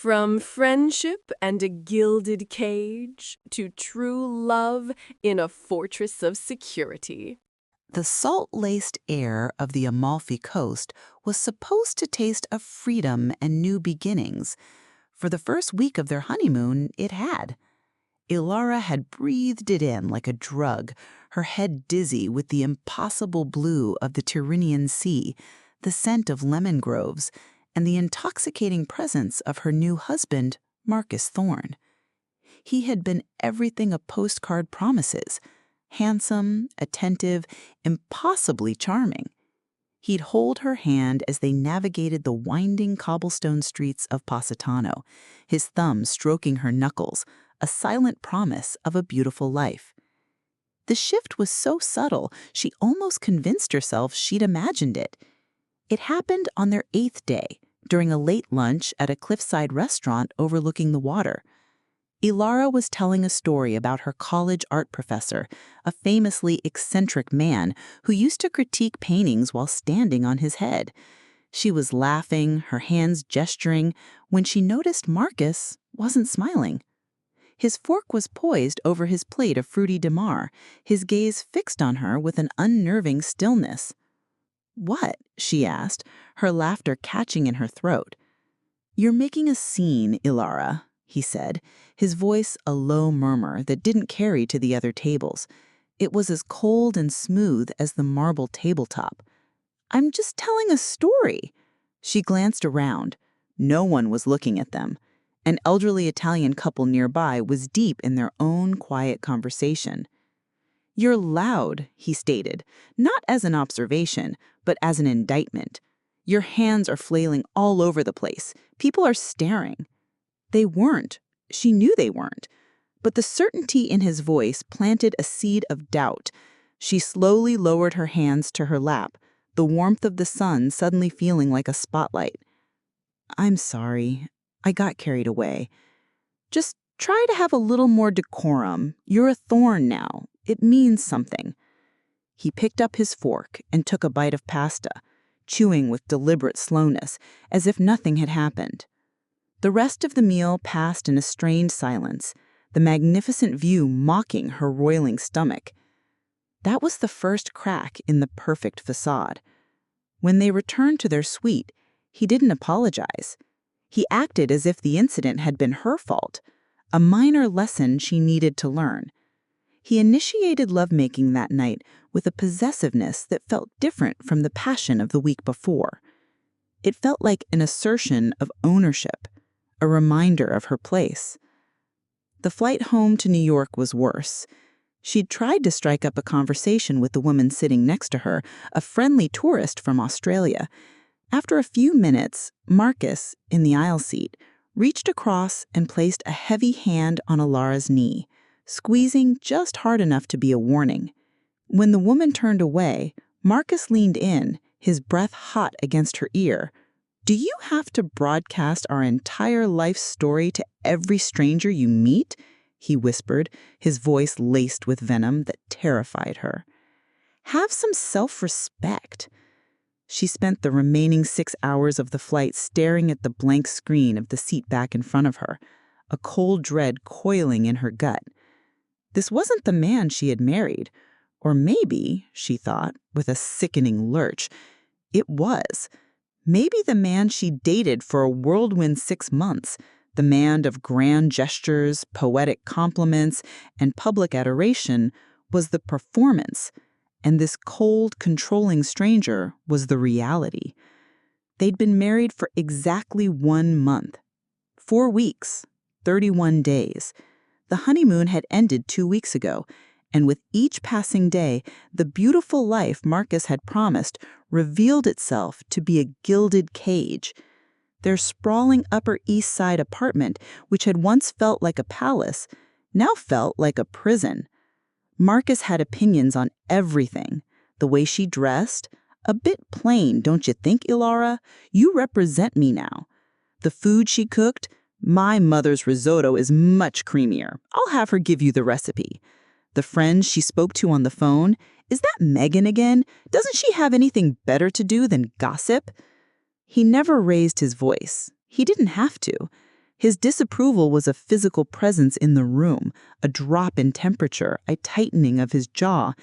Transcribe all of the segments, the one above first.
From friendship and a gilded cage to true love in a fortress of security. The salt-laced air of the Amalfi Coast was supposed to taste of freedom and new beginnings. For the first week of their honeymoon, it had. Elara had breathed it in like a drug, her head dizzy with the impossible blue of the Tyrrhenian Sea, the scent of lemon groves, and the intoxicating presence of her new husband, Marcus Thorne. He had been everything a postcard promises: handsome, attentive, impossibly charming. He'd hold her hand as they navigated the winding cobblestone streets of Positano, his thumb stroking her knuckles, a silent promise of a beautiful life. The shift was so subtle, she almost convinced herself she'd imagined it. It happened on their 8th day, during a late lunch at a cliffside restaurant overlooking the water. Elara was telling a story about her college art professor, a famously eccentric man who used to critique paintings while standing on his head. She was laughing, her hands gesturing, when she noticed Marcus wasn't smiling. His fork was poised over his plate of fruity damar, his gaze fixed on her with an unnerving stillness. "What?" she asked, her laughter catching in her throat. "You're making a scene, Elara," he said, his voice a low murmur that didn't carry to the other tables. It was as cold and smooth as the marble tabletop. "I'm just telling a story." She glanced around. No one was looking at them. An elderly Italian couple nearby was deep in their own quiet conversation. "You're loud," he stated, not as an observation, but as an indictment. "Your hands are flailing all over the place. People are staring." They weren't. She knew they weren't. But the certainty in his voice planted a seed of doubt. She slowly lowered her hands to her lap, the warmth of the sun suddenly feeling like a spotlight. "I'm sorry. I got carried away. Just try to have a little more decorum. You're a thorn now. It means something." He picked up his fork and took a bite of pasta, chewing with deliberate slowness, as if nothing had happened. The rest of the meal passed in a strained silence, the magnificent view mocking her roiling stomach. That was the first crack in the perfect facade. When they returned to their suite, he didn't apologize. He acted as if the incident had been her fault, a minor lesson she needed to learn. He initiated lovemaking that night with a possessiveness that felt different from the passion of the week before. It felt like an assertion of ownership, a reminder of her place. The flight home to New York was worse. She'd tried to strike up a conversation with the woman sitting next to her, a friendly tourist from Australia. After a few minutes, Marcus, in the aisle seat, reached across and placed a heavy hand on Elara's knee, squeezing just hard enough to be a warning. When the woman turned away, Marcus leaned in, his breath hot against her ear. "Do you have to broadcast our entire life story to every stranger you meet?" he whispered, his voice laced with venom that terrified her. "Have some self-respect." She spent the remaining 6 hours of the flight staring at the blank screen of the seat back in front of her, a cold dread coiling in her gut. This wasn't the man she had married. Or maybe, she thought, with a sickening lurch, it was. Maybe the man she dated for a whirlwind 6 months, the man of grand gestures, poetic compliments, and public adoration, was the performance, and this cold, controlling stranger was the reality. They'd been married for exactly 1 month. 4 weeks, 31 days. The honeymoon had ended 2 weeks ago, and with each passing day, the beautiful life Marcus had promised revealed itself to be a gilded cage. Their sprawling Upper East Side apartment, which had once felt like a palace, now felt like a prison. Marcus had opinions on everything. The way she dressed, "A bit plain, don't you think, Elara? You represent me now." The food she cooked, "My mother's risotto is much creamier. I'll have her give you the recipe." The friend she spoke to on the phone, "Is that Megan again? Doesn't she have anything better to do than gossip?" He never raised his voice. He didn't have to. His disapproval was a physical presence in the room, a drop in temperature, a tightening of his jaw.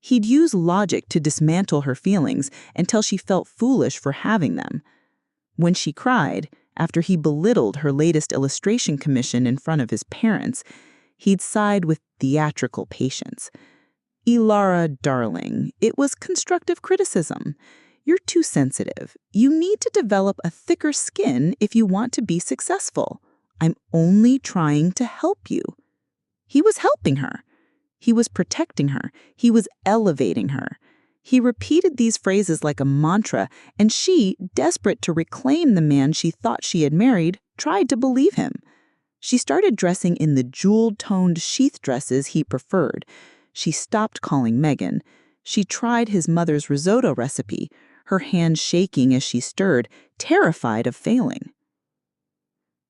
He'd use logic to dismantle her feelings until she felt foolish for having them. When she cried, after he belittled her latest illustration commission in front of his parents, he'd sighed with theatrical patience. "Elara, darling, it was constructive criticism. You're too sensitive. You need to develop a thicker skin if you want to be successful. I'm only trying to help you." He was helping her. He was protecting her. He was elevating her. He repeated these phrases like a mantra, and she, desperate to reclaim the man she thought she had married, tried to believe him. She started dressing in the jewel-toned sheath dresses he preferred. She stopped calling Megan. She tried his mother's risotto recipe, her hands shaking as she stirred, terrified of failing.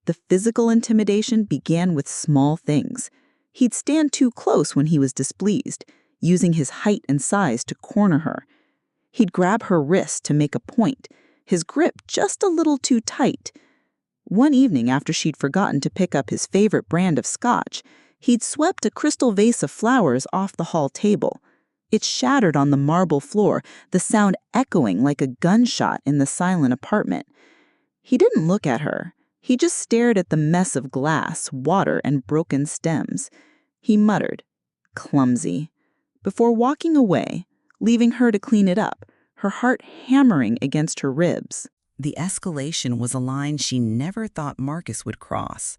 The physical intimidation began with small things. He'd stand too close when he was displeased, using his height and size to corner her. He'd grab her wrist to make a point, his grip just a little too tight. One evening, after she'd forgotten to pick up his favorite brand of scotch, he'd swept a crystal vase of flowers off the hall table. It shattered on the marble floor, the sound echoing like a gunshot in the silent apartment. He didn't look at her. He just stared at the mess of glass, water, and broken stems. He muttered, "Clumsy," before walking away, leaving her to clean it up, her heart hammering against her ribs. The escalation was a line she never thought Marcus would cross.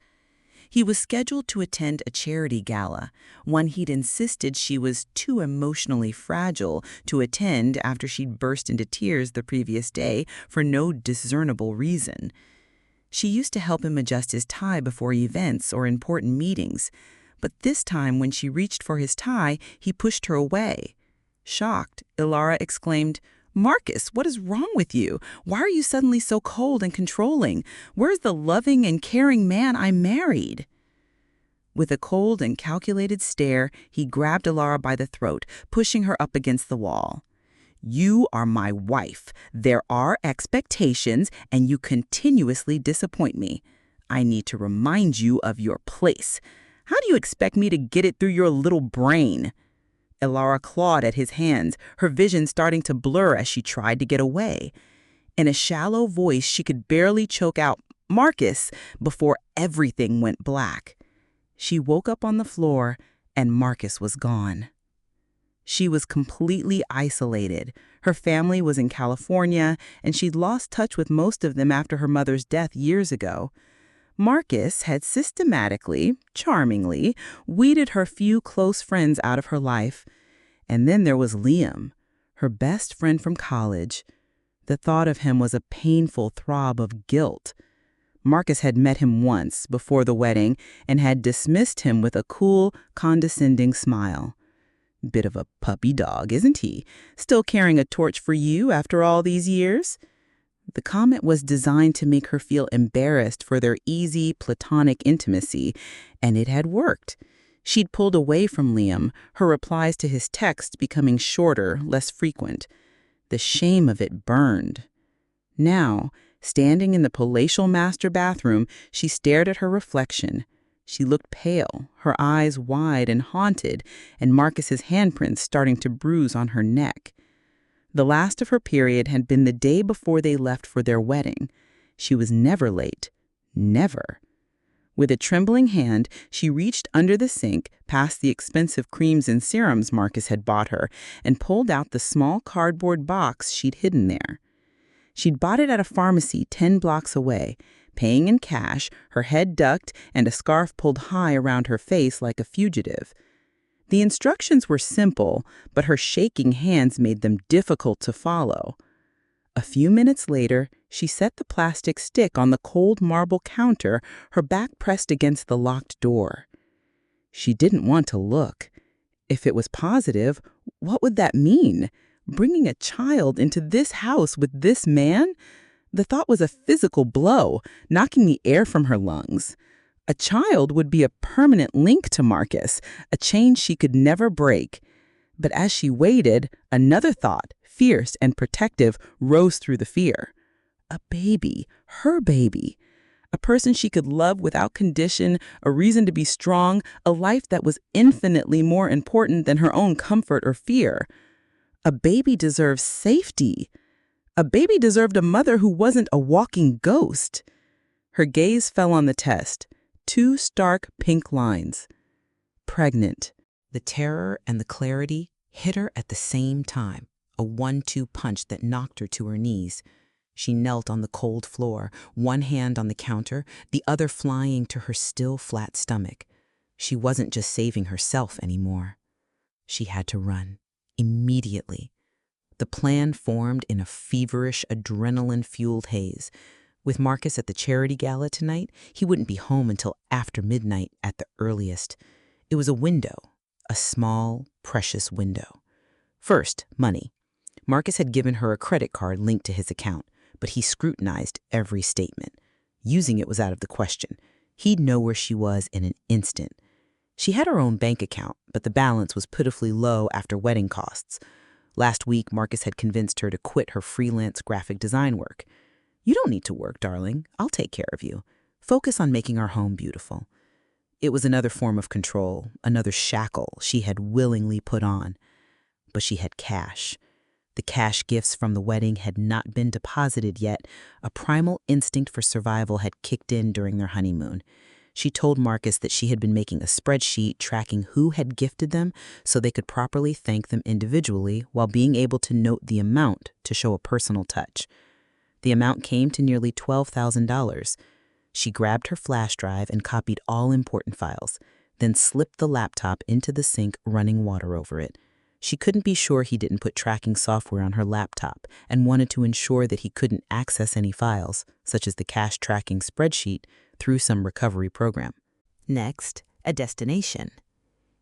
He was scheduled to attend a charity gala, one he'd insisted she was too emotionally fragile to attend after she'd burst into tears the previous day for no discernible reason. She used to help him adjust his tie before events or important meetings, but this time when she reached for his tie, he pushed her away. Shocked, Elara exclaimed, "Marcus, what is wrong with you? Why are you suddenly so cold and controlling? Where's the loving and caring man I married?" With a cold and calculated stare, he grabbed Elara by the throat, pushing her up against the wall. "You are my wife. There are expectations, and you continuously disappoint me. I need to remind you of your place. How do you expect me to get it through your little brain?" Elara clawed at his hands, her vision starting to blur as she tried to get away. In a shallow voice, she could barely choke out, "Marcus," before everything went black. She woke up on the floor, and Marcus was gone. She was completely isolated. Her family was in California, and she'd lost touch with most of them after her mother's death years ago. Marcus had systematically, charmingly, weeded her few close friends out of her life. And then there was Liam, her best friend from college. The thought of him was a painful throb of guilt. Marcus had met him once before the wedding and had dismissed him with a cool, condescending smile. "Bit of a puppy dog, isn't he? Still carrying a torch for you after all these years?" The comment was designed to make her feel embarrassed for their easy, platonic intimacy, and it had worked. She'd pulled away from Liam, her replies to his texts becoming shorter, less frequent. The shame of it burned. Now, standing in the palatial master bathroom, she stared at her reflection. She looked pale, her eyes wide and haunted, and Marcus's handprints starting to bruise on her neck. The last of her period had been the day before they left for their wedding. She was never late. Never. With a trembling hand, she reached under the sink, past the expensive creams and serums Marcus had bought her, and pulled out the small cardboard box she'd hidden there. She'd bought it at a pharmacy 10 blocks away, paying in cash, her head ducked, and a scarf pulled high around her face like a fugitive. The instructions were simple, but her shaking hands made them difficult to follow. A few minutes later, she set the plastic stick on the cold marble counter, her back pressed against the locked door. She didn't want to look. If it was positive, what would that mean? Bringing a child into this house with this man? The thought was a physical blow, knocking the air from her lungs. A child would be a permanent link to Marcus, a chain she could never break. But as she waited, another thought, fierce and protective, rose through the fear. A baby, her baby. a person she could love without condition, a reason to be strong, a life that was infinitely more important than her own comfort or fear. A baby deserves safety. A baby deserved a mother who wasn't a walking ghost. Her gaze fell on the test. 2 stark pink lines. Pregnant. The terror and the clarity hit her at the same time, a 1-2 punch that knocked her to her knees. She knelt on the cold floor, one hand on the counter, the other flying to her still flat stomach. She wasn't just saving herself anymore. She had to run, immediately. The plan formed in a feverish, adrenaline-fueled haze. With Marcus at the charity gala tonight, he wouldn't be home until after midnight at the earliest. It was a window, a small, precious window. First, money. Marcus had given her a credit card linked to his account, but he scrutinized every statement. Using it was out of the question. He'd know where she was in an instant. She had her own bank account, but the balance was pitifully low after wedding costs. Last week, Marcus had convinced her to quit her freelance graphic design work. "You don't need to work, darling. I'll take care of you. Focus on making our home beautiful." It was another form of control, another shackle she had willingly put on. But she had cash. The cash gifts from the wedding had not been deposited yet. A primal instinct for survival had kicked in during their honeymoon. She told Marcus that she had been making a spreadsheet tracking who had gifted them so they could properly thank them individually while being able to note the amount to show a personal touch. The amount came to nearly $12,000. She grabbed her flash drive and copied all important files, then slipped the laptop into the sink, running water over it. She couldn't be sure he didn't put tracking software on her laptop and wanted to ensure that he couldn't access any files, such as the cash tracking spreadsheet, through some recovery program. Next, a destination.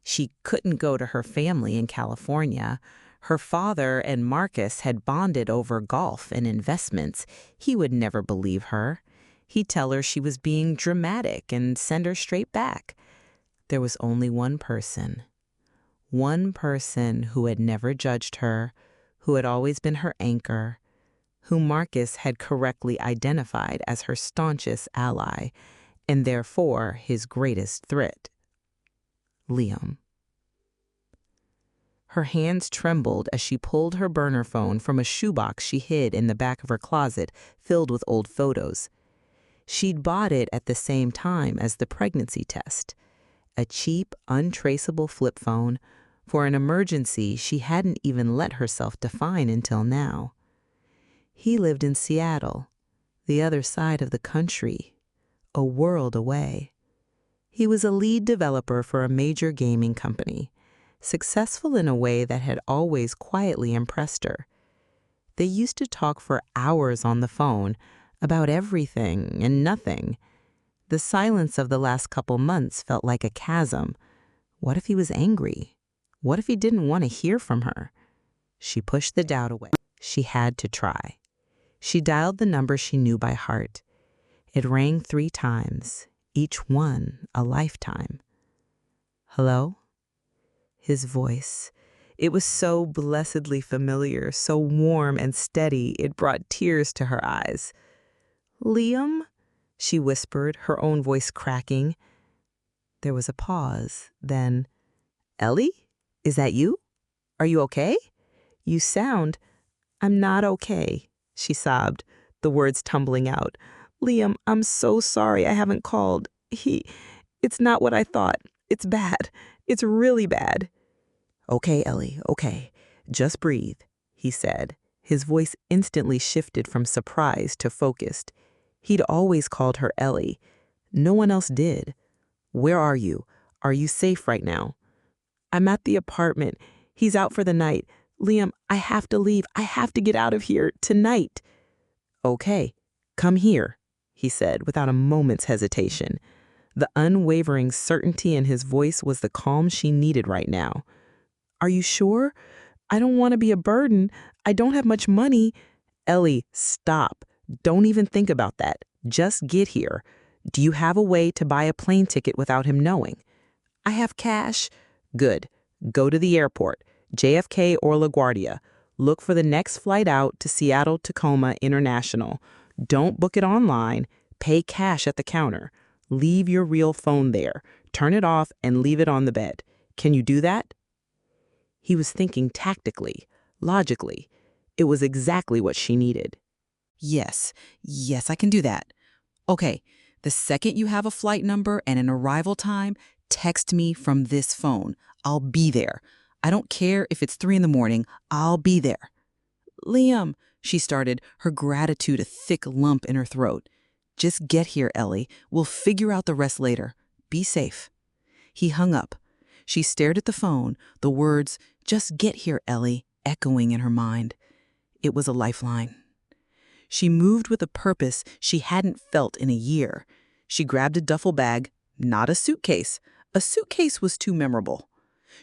She couldn't go to her family in California. Her father and Marcus had bonded over golf and investments. He would never believe her. He'd tell her she was being dramatic and send her straight back. There was only one person who had never judged her, who had always been her anchor, who Marcus had correctly identified as her staunchest ally, and therefore his greatest threat. Liam. Her hands trembled as she pulled her burner phone from a shoebox she hid in the back of her closet filled with old photos. She'd bought it at the same time as the pregnancy test, a cheap, untraceable flip phone for an emergency she hadn't even let herself define until now. He lived in Seattle, the other side of the country, a world away. He was a lead developer for a major gaming company, successful in a way that had always quietly impressed her. They used to talk for hours on the phone about everything and nothing. The silence of the last couple months felt like a chasm. What if he was angry? What if he didn't want to hear from her? She pushed the doubt away. She had to try. She dialed the number she knew by heart. It rang 3 times, each one a lifetime. "Hello?" His voice. It was so blessedly familiar, so warm and steady, it brought tears to her eyes. "Liam?" she whispered, her own voice cracking. There was a pause, then, "Ellie? Is that you? Are you okay? You sound—" "I'm not okay," she sobbed, the words tumbling out. "Liam, I'm so sorry I haven't called. It's not what I thought. It's bad. It's really bad." "Okay, Ellie, okay. Just breathe," he said. His voice instantly shifted from surprise to focused. He'd always called her Ellie. No one else did. "Where are you? Are you safe right now?" "I'm at the apartment. He's out for the night. Liam, I have to leave. I have to get out of here tonight." "Okay, come here," he said without a moment's hesitation. The unwavering certainty in his voice was the calm she needed right now. "Are you sure? I don't want to be a burden. I don't have much money." "Ellie, stop. Don't even think about that. Just get here. Do you have a way to buy a plane ticket without him knowing?" "I have cash." "Good. Go to the airport, JFK or LaGuardia. Look for the next flight out to Seattle Tacoma International. Don't book it online. Pay cash at the counter. Leave your real phone there. Turn it off and leave it on the bed. Can you do that?" He was thinking tactically, logically. It was exactly what she needed. Yes, I can do that. Okay, the second you have a flight number and an arrival time, text me from this phone. I'll be there. I don't care if it's 3 in the morning. I'll be there. Liam, she started, her gratitude a thick lump in her throat. Just get here, Ellie. We'll figure out the rest later. Be safe. He hung up. She stared at the phone, the words, "Just get here, Ellie," echoing in her mind. It was a lifeline. She moved with a purpose she hadn't felt in a year. She grabbed a duffel bag, not a suitcase. A suitcase was too memorable.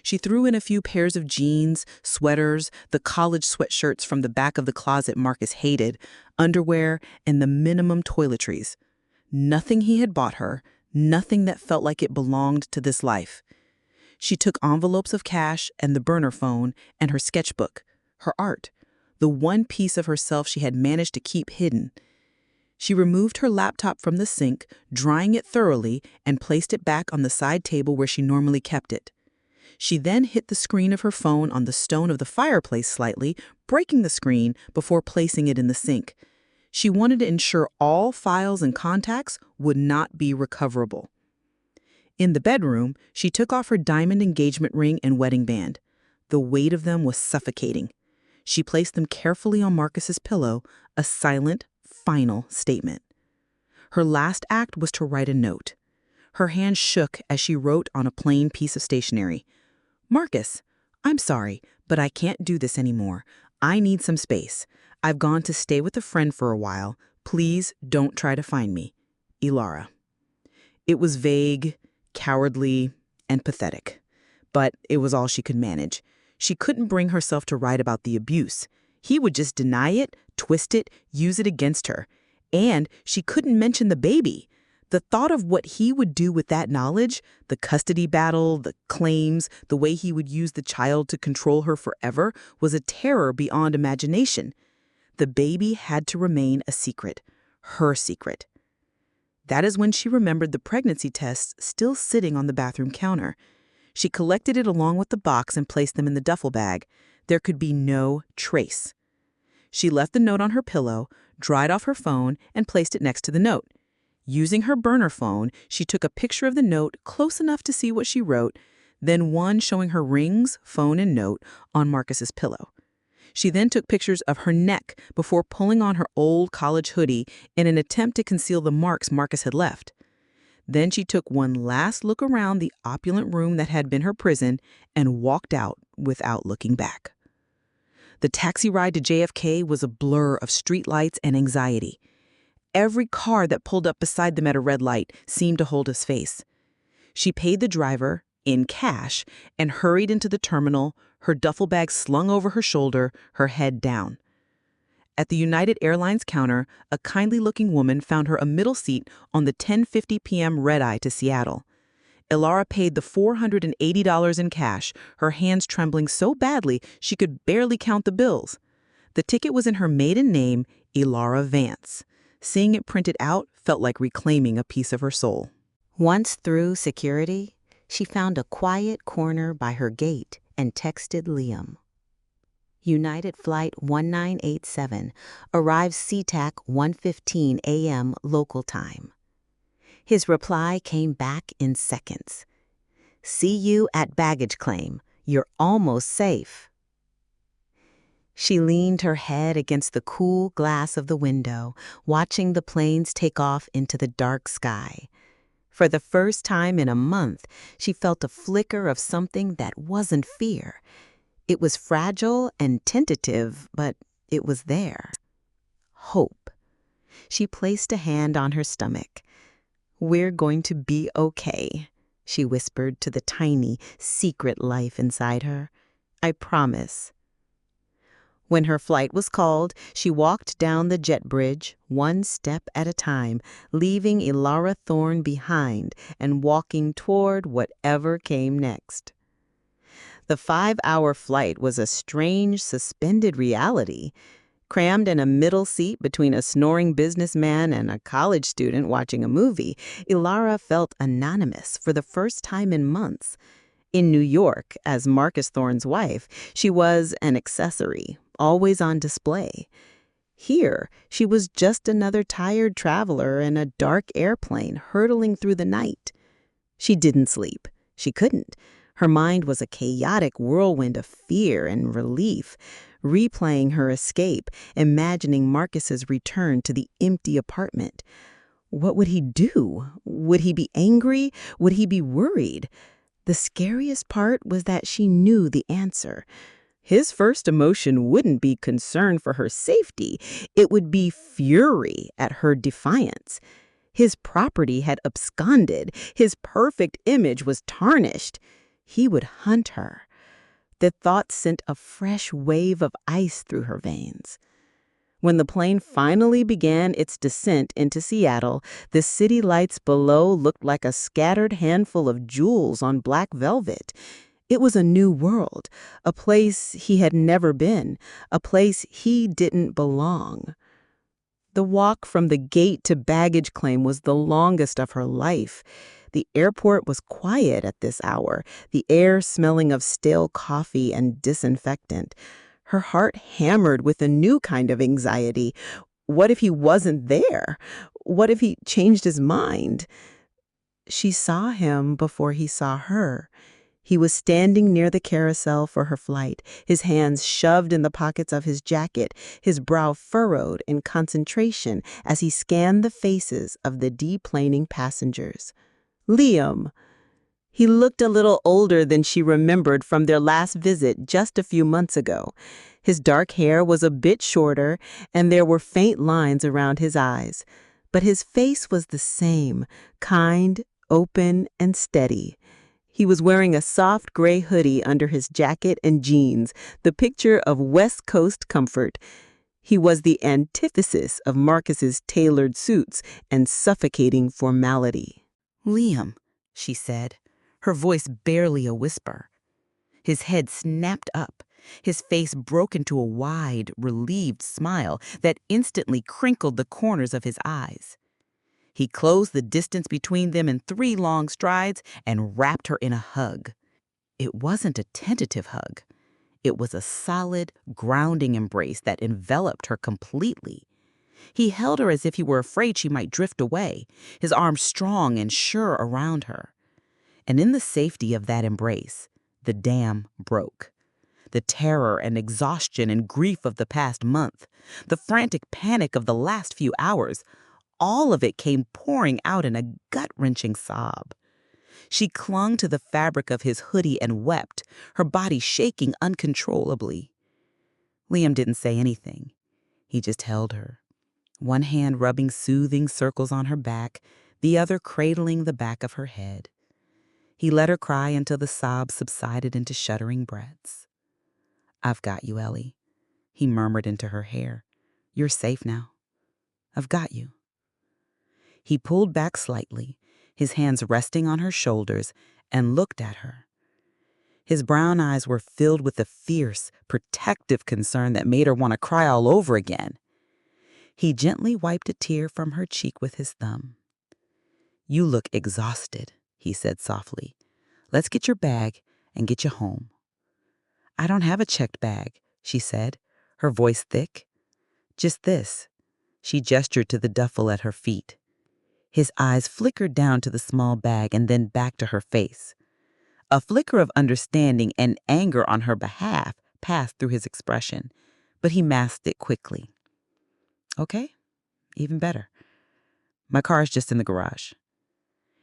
She threw in a few pairs of jeans, sweaters, the college sweatshirts from the back of the closet Marcus hated, underwear, and the minimum toiletries. Nothing he had bought her, nothing that felt like it belonged to this life. She took envelopes of cash and the burner phone and her sketchbook, her art, the one piece of herself she had managed to keep hidden. She removed her laptop from the sink, drying it thoroughly, and placed it back on the side table where she normally kept it. She then hit the screen of her phone on the stone of the fireplace slightly, breaking the screen before placing it in the sink. She wanted to ensure all files and contacts would not be recoverable. In the bedroom, she took off her diamond engagement ring and wedding band. The weight of them was suffocating. She placed them carefully on Marcus's pillow, a silent, final statement. Her last act was to write a note. Her hand shook as she wrote on a plain piece of stationery. "Marcus, I'm sorry, but I can't do this anymore. I need some space. I've gone to stay with a friend for a while. Please don't try to find me. Elara." It was vague, cowardly, and pathetic. But it was all she could manage. She couldn't bring herself to write about the abuse. He would just deny it, twist it, use it against her. And she couldn't mention the baby. The thought of what he would do with that knowledge, the custody battle, the claims, the way he would use the child to control her forever, was a terror beyond imagination. The baby had to remain a secret, her secret. That is when she remembered the pregnancy tests still sitting on the bathroom counter. She collected it along with the box and placed them in the duffel bag. There could be no trace. She left the note on her pillow, dried off her phone, and placed it next to the note. Using her burner phone, she took a picture of the note close enough to see what she wrote, then one showing her rings, phone, and note on Marcus's pillow. She then took pictures of her neck before pulling on her old college hoodie in an attempt to conceal the marks Marcus had left. Then she took one last look around the opulent room that had been her prison and walked out without looking back. The taxi ride to JFK was a blur of streetlights and anxiety. Every car that pulled up beside them at a red light seemed to hold his face. She paid the driver, in cash, and hurried into the terminal, her duffel bag slung over her shoulder, her head down. At the United Airlines counter, a kindly-looking woman found her a middle seat on the 10:50 p.m. red-eye to Seattle. Elara paid the $480 in cash, her hands trembling so badly she could barely count the bills. The ticket was in her maiden name, Elara Vance. Seeing it printed out felt like reclaiming a piece of her soul. Once through security, she found a quiet corner by her gate and texted Liam. United Flight 1987 arrives SeaTac 1:15 a.m. local time. His reply came back in seconds. "See you at baggage claim. You're almost safe." She leaned her head against the cool glass of the window, watching the planes take off into the dark sky. For the first time in a month, she felt a flicker of something that wasn't fear. It was fragile and tentative, but it was there. Hope. She placed a hand on her stomach. "We're going to be okay," she whispered to the tiny, secret life inside her. "I promise." When her flight was called, she walked down the jet bridge, one step at a time, leaving Elara Thorne behind and walking toward whatever came next. The 5-hour flight was a strange, suspended reality. Crammed in a middle seat between a snoring businessman and a college student watching a movie, Elara felt anonymous for the first time in months. In New York, as Marcus Thorne's wife, she was an accessory, always on display. Here, she was just another tired traveler in a dark airplane hurtling through the night. She didn't sleep. She couldn't. Her mind was a chaotic whirlwind of fear and relief, replaying her escape, imagining Marcus's return to the empty apartment. What would he do? Would he be angry? Would he be worried? The scariest part was that she knew the answer. His first emotion wouldn't be concern for her safety. It would be fury at her defiance. His property had absconded. His perfect image was tarnished. He would hunt her. The thought sent a fresh wave of ice through her veins. When the plane finally began its descent into Seattle, the city lights below looked like a scattered handful of jewels on black velvet. It was a new world, a place he had never been, a place he didn't belong. The walk from the gate to baggage claim was the longest of her life. The airport was quiet at this hour, the air smelling of stale coffee and disinfectant. Her heart hammered with a new kind of anxiety. What if he wasn't there? What if he changed his mind? She saw him before he saw her. He was standing near the carousel for her flight, his hands shoved in the pockets of his jacket, his brow furrowed in concentration as he scanned the faces of the deplaning passengers. Liam. He looked a little older than she remembered from their last visit just a few months ago. His dark hair was a bit shorter, and there were faint lines around his eyes. But his face was the same, kind, open, and steady. He was wearing a soft gray hoodie under his jacket and jeans, the picture of West Coast comfort. He was the antithesis of Marcus's tailored suits and suffocating formality. "Liam," she said, her voice barely a whisper. His head snapped up. His face broke into a wide, relieved smile that instantly crinkled the corners of his eyes. He closed the distance between them in 3 long strides and wrapped her in a hug. It wasn't a tentative hug. It was a solid, grounding embrace that enveloped her completely. He held her as if he were afraid she might drift away, his arms strong and sure around her. And in the safety of that embrace, the dam broke. The terror and exhaustion and grief of the past month, the frantic panic of the last few hours, all of it came pouring out in a gut-wrenching sob. She clung to the fabric of his hoodie and wept, her body shaking uncontrollably. Liam didn't say anything. He just held her, one hand rubbing soothing circles on her back, the other cradling the back of her head. He let her cry until the sobs subsided into shuddering breaths. "I've got you, Ellie," he murmured into her hair. "You're safe now. I've got you." He pulled back slightly, his hands resting on her shoulders, and looked at her. His brown eyes were filled with a fierce, protective concern that made her want to cry all over again. He gently wiped a tear from her cheek with his thumb. "You look exhausted," he said softly. "Let's get your bag and get you home." "I don't have a checked bag," she said, her voice thick. "Just this." She gestured to the duffel at her feet. His eyes flickered down to the small bag and then back to her face. A flicker of understanding and anger on her behalf passed through his expression, but he masked it quickly. "Okay, even better. My car is just in the garage."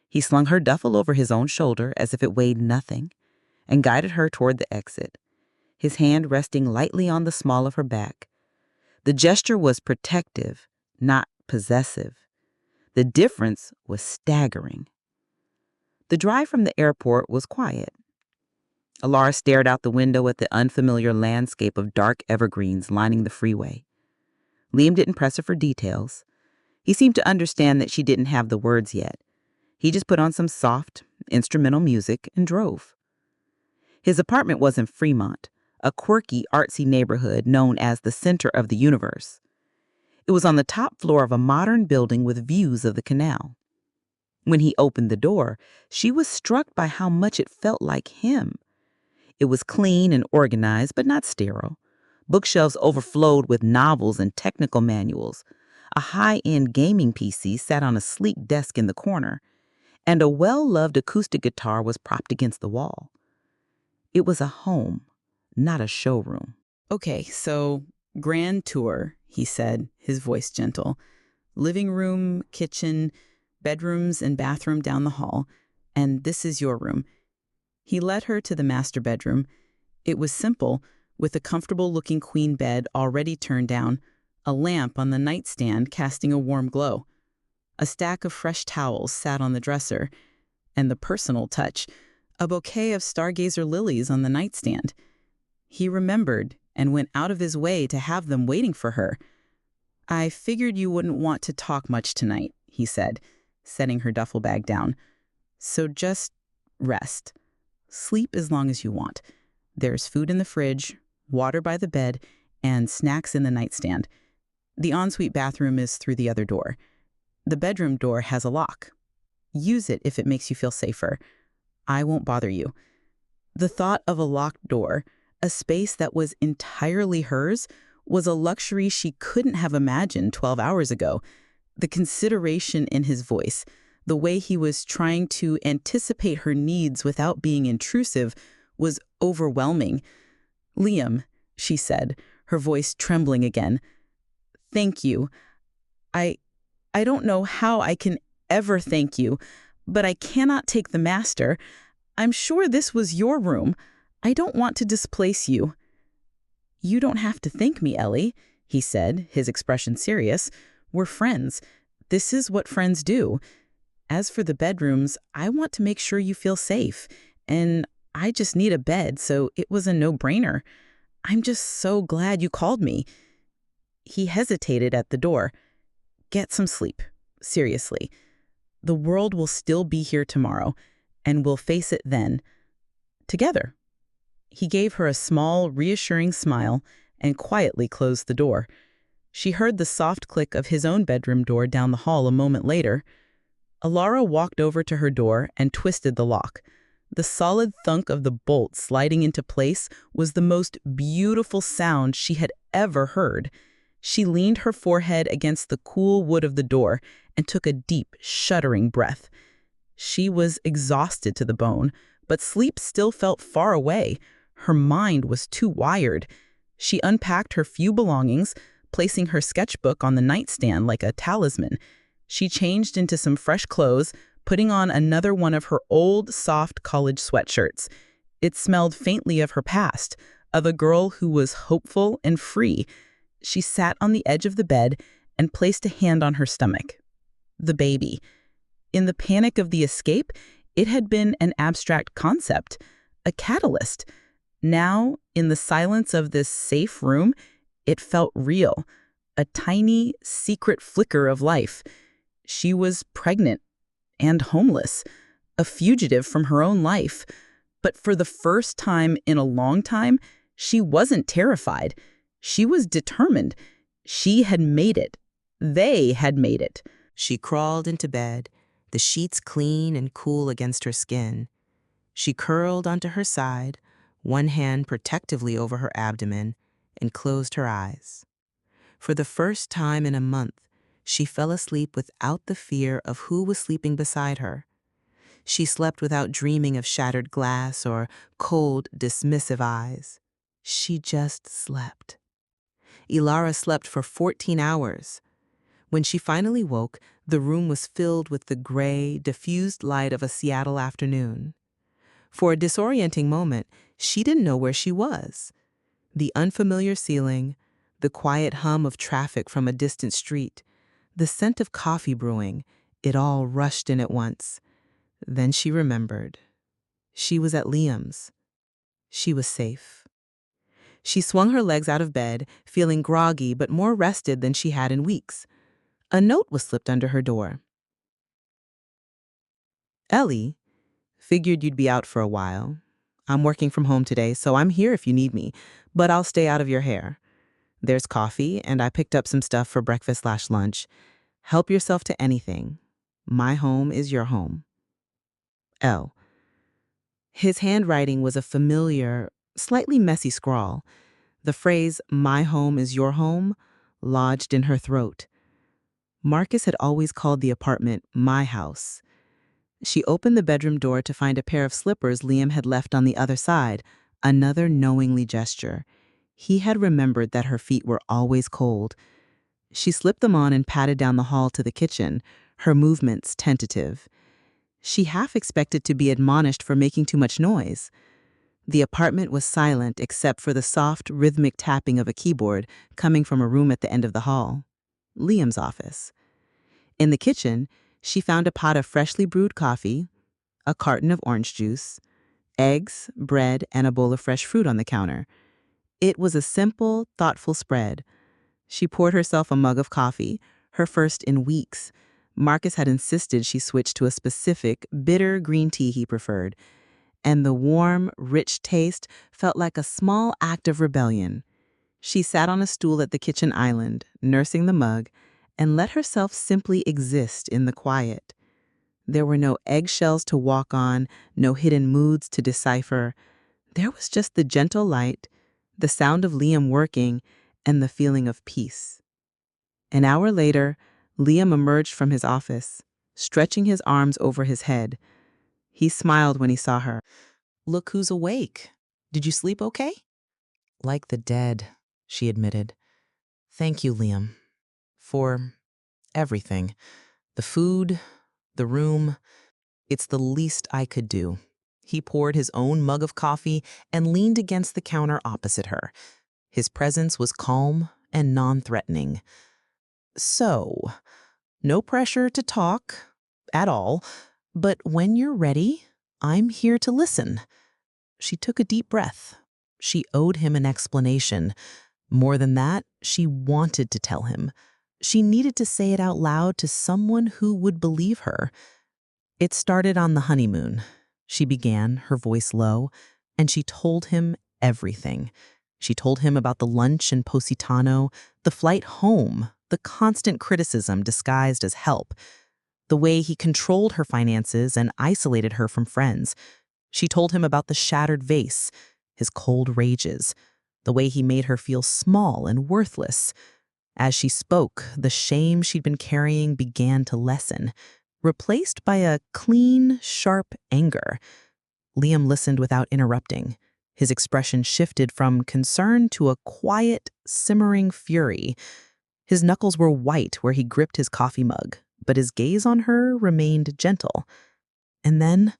He slung her duffel over his own shoulder as if it weighed nothing and guided her toward the exit, his hand resting lightly on the small of her back. The gesture was protective, not possessive. The difference was staggering. The drive from the airport was quiet. Elara stared out the window at the unfamiliar landscape of dark evergreens lining the freeway. Liam didn't press her for details. He seemed to understand that she didn't have the words yet. He just put on some soft, instrumental music and drove. His apartment was in Fremont, a quirky, artsy neighborhood known as the center of the universe. It was on the top floor of a modern building with views of the canal. When he opened the door, she was struck by how much it felt like him. It was clean and organized, but not sterile. Bookshelves overflowed with novels and technical manuals. A high-end gaming PC sat on a sleek desk in the corner, and a well-loved acoustic guitar was propped against the wall. It was a home, not a showroom. Okay, so grand tour, he said, his voice gentle. Living room, kitchen, bedrooms and bathroom down the hall, and this is your room. He led her to the master bedroom. It was simple, with a comfortable-looking queen bed already turned down, a lamp on the nightstand casting a warm glow. A stack of fresh towels sat on the dresser, and the personal touch, a bouquet of stargazer lilies on the nightstand. He remembered and went out of his way to have them waiting for her. "I figured you wouldn't want to talk much tonight," he said, setting her duffel bag down. "So just rest. Sleep as long as you want. There's food in the fridge, water by the bed, and snacks in the nightstand. The ensuite bathroom is through the other door. The bedroom door has a lock. Use it if it makes you feel safer. I won't bother you." The thought of a locked door, a space that was entirely hers, was a luxury she couldn't have imagined 12 hours ago. The consideration in his voice, the way he was trying to anticipate her needs without being intrusive, was overwhelming. "Liam," she said, her voice trembling again, "thank you. I don't know how I can ever thank you, but I cannot take the master. I'm sure this was your room. I don't want to displace you." "You don't have to thank me, Ellie," he said, his expression serious. "We're friends. This is what friends do. As for the bedrooms, I want to make sure you feel safe, and I just need a bed, so it was a no-brainer. I'm just so glad you called me." He hesitated at the door. "Get some sleep. Seriously. The world will still be here tomorrow, and we'll face it then. Together." He gave her a small, reassuring smile and quietly closed the door. She heard the soft click of his own bedroom door down the hall a moment later. Elara walked over to her door and twisted the lock. The solid thunk of the bolt sliding into place was the most beautiful sound she had ever heard. She leaned her forehead against the cool wood of the door and took a deep, shuddering breath. She was exhausted to the bone, but sleep still felt far away. Her mind was too wired. She unpacked her few belongings, placing her sketchbook on the nightstand like a talisman. She changed into some fresh clothes, putting on another one of her old, soft college sweatshirts. It smelled faintly of her past, of a girl who was hopeful and free. She sat on the edge of the bed and placed a hand on her stomach. The baby. In the panic of the escape, it had been an abstract concept, a catalyst. Now, in the silence of this safe room, it felt real, a tiny, secret flicker of life. She was pregnant and homeless, a fugitive from her own life. But for the first time in a long time, she wasn't terrified. She was determined. She had made it. They had made it. She crawled into bed, the sheets clean and cool against her skin. She curled onto her side, one hand protectively over her abdomen, and closed her eyes. For the first time in a month, she fell asleep without the fear of who was sleeping beside her. She slept without dreaming of shattered glass or cold, dismissive eyes. She just slept. Elara slept for 14 hours. When she finally woke, the room was filled with the gray, diffused light of a Seattle afternoon. For a disorienting moment, she didn't know where she was. The unfamiliar ceiling, the quiet hum of traffic from a distant street, the scent of coffee brewing, it all rushed in at once. Then she remembered. She was at Liam's. She was safe. She swung her legs out of bed, feeling groggy but more rested than she had in weeks. A note was slipped under her door. "Ellie, figured you'd be out for a while. I'm working from home today, so I'm here if you need me, but I'll stay out of your hair. There's coffee, and I picked up some stuff for breakfast/lunch. Help yourself to anything. My home is your home. L. His handwriting was a familiar, slightly messy scrawl. The phrase, "my home is your home," lodged in her throat. Marcus had always called the apartment my house. She opened the bedroom door to find a pair of slippers Liam had left on the other side, another knowingly gesture. He had remembered that her feet were always cold. She slipped them on and padded down the hall to the kitchen, her movements tentative. She half expected to be admonished for making too much noise. The apartment was silent except for the soft, rhythmic tapping of a keyboard coming from a room at the end of the hall. Liam's office. In the kitchen, she found a pot of freshly brewed coffee, a carton of orange juice, eggs, bread, and a bowl of fresh fruit on the counter. It was a simple, thoughtful spread. She poured herself a mug of coffee, her first in weeks. Marcus had insisted she switch to a specific, bitter green tea he preferred, and the warm, rich taste felt like a small act of rebellion. She sat on a stool at the kitchen island, nursing the mug, and let herself simply exist in the quiet. There were no eggshells to walk on, no hidden moods to decipher. There was just the gentle light, the sound of Liam working, and the feeling of peace. An hour later, Liam emerged from his office, stretching his arms over his head. He smiled when he saw her. Look who's awake. Did you sleep okay? Like the dead, she admitted. Thank you, Liam, for everything. The food, the room. It's the least I could do. He poured his own mug of coffee and leaned against the counter opposite her. His presence was calm and non-threatening. So, no pressure to talk at all, but when you're ready, I'm here to listen. She took a deep breath. She owed him an explanation. More than that, she wanted to tell him. She needed to say it out loud to someone who would believe her. It started on the honeymoon. She began, her voice low, and she told him everything. She told him about the lunch in Positano, the flight home, the constant criticism disguised as help, the way he controlled her finances and isolated her from friends. She told him about the shattered vase, his cold rages, the way he made her feel small and worthless. As she spoke, the shame she'd been carrying began to lessen, replaced by a clean, sharp anger. Liam listened without interrupting. His expression shifted from concern to a quiet, simmering fury. His knuckles were white where he gripped his coffee mug, but his gaze on her remained gentle. And then,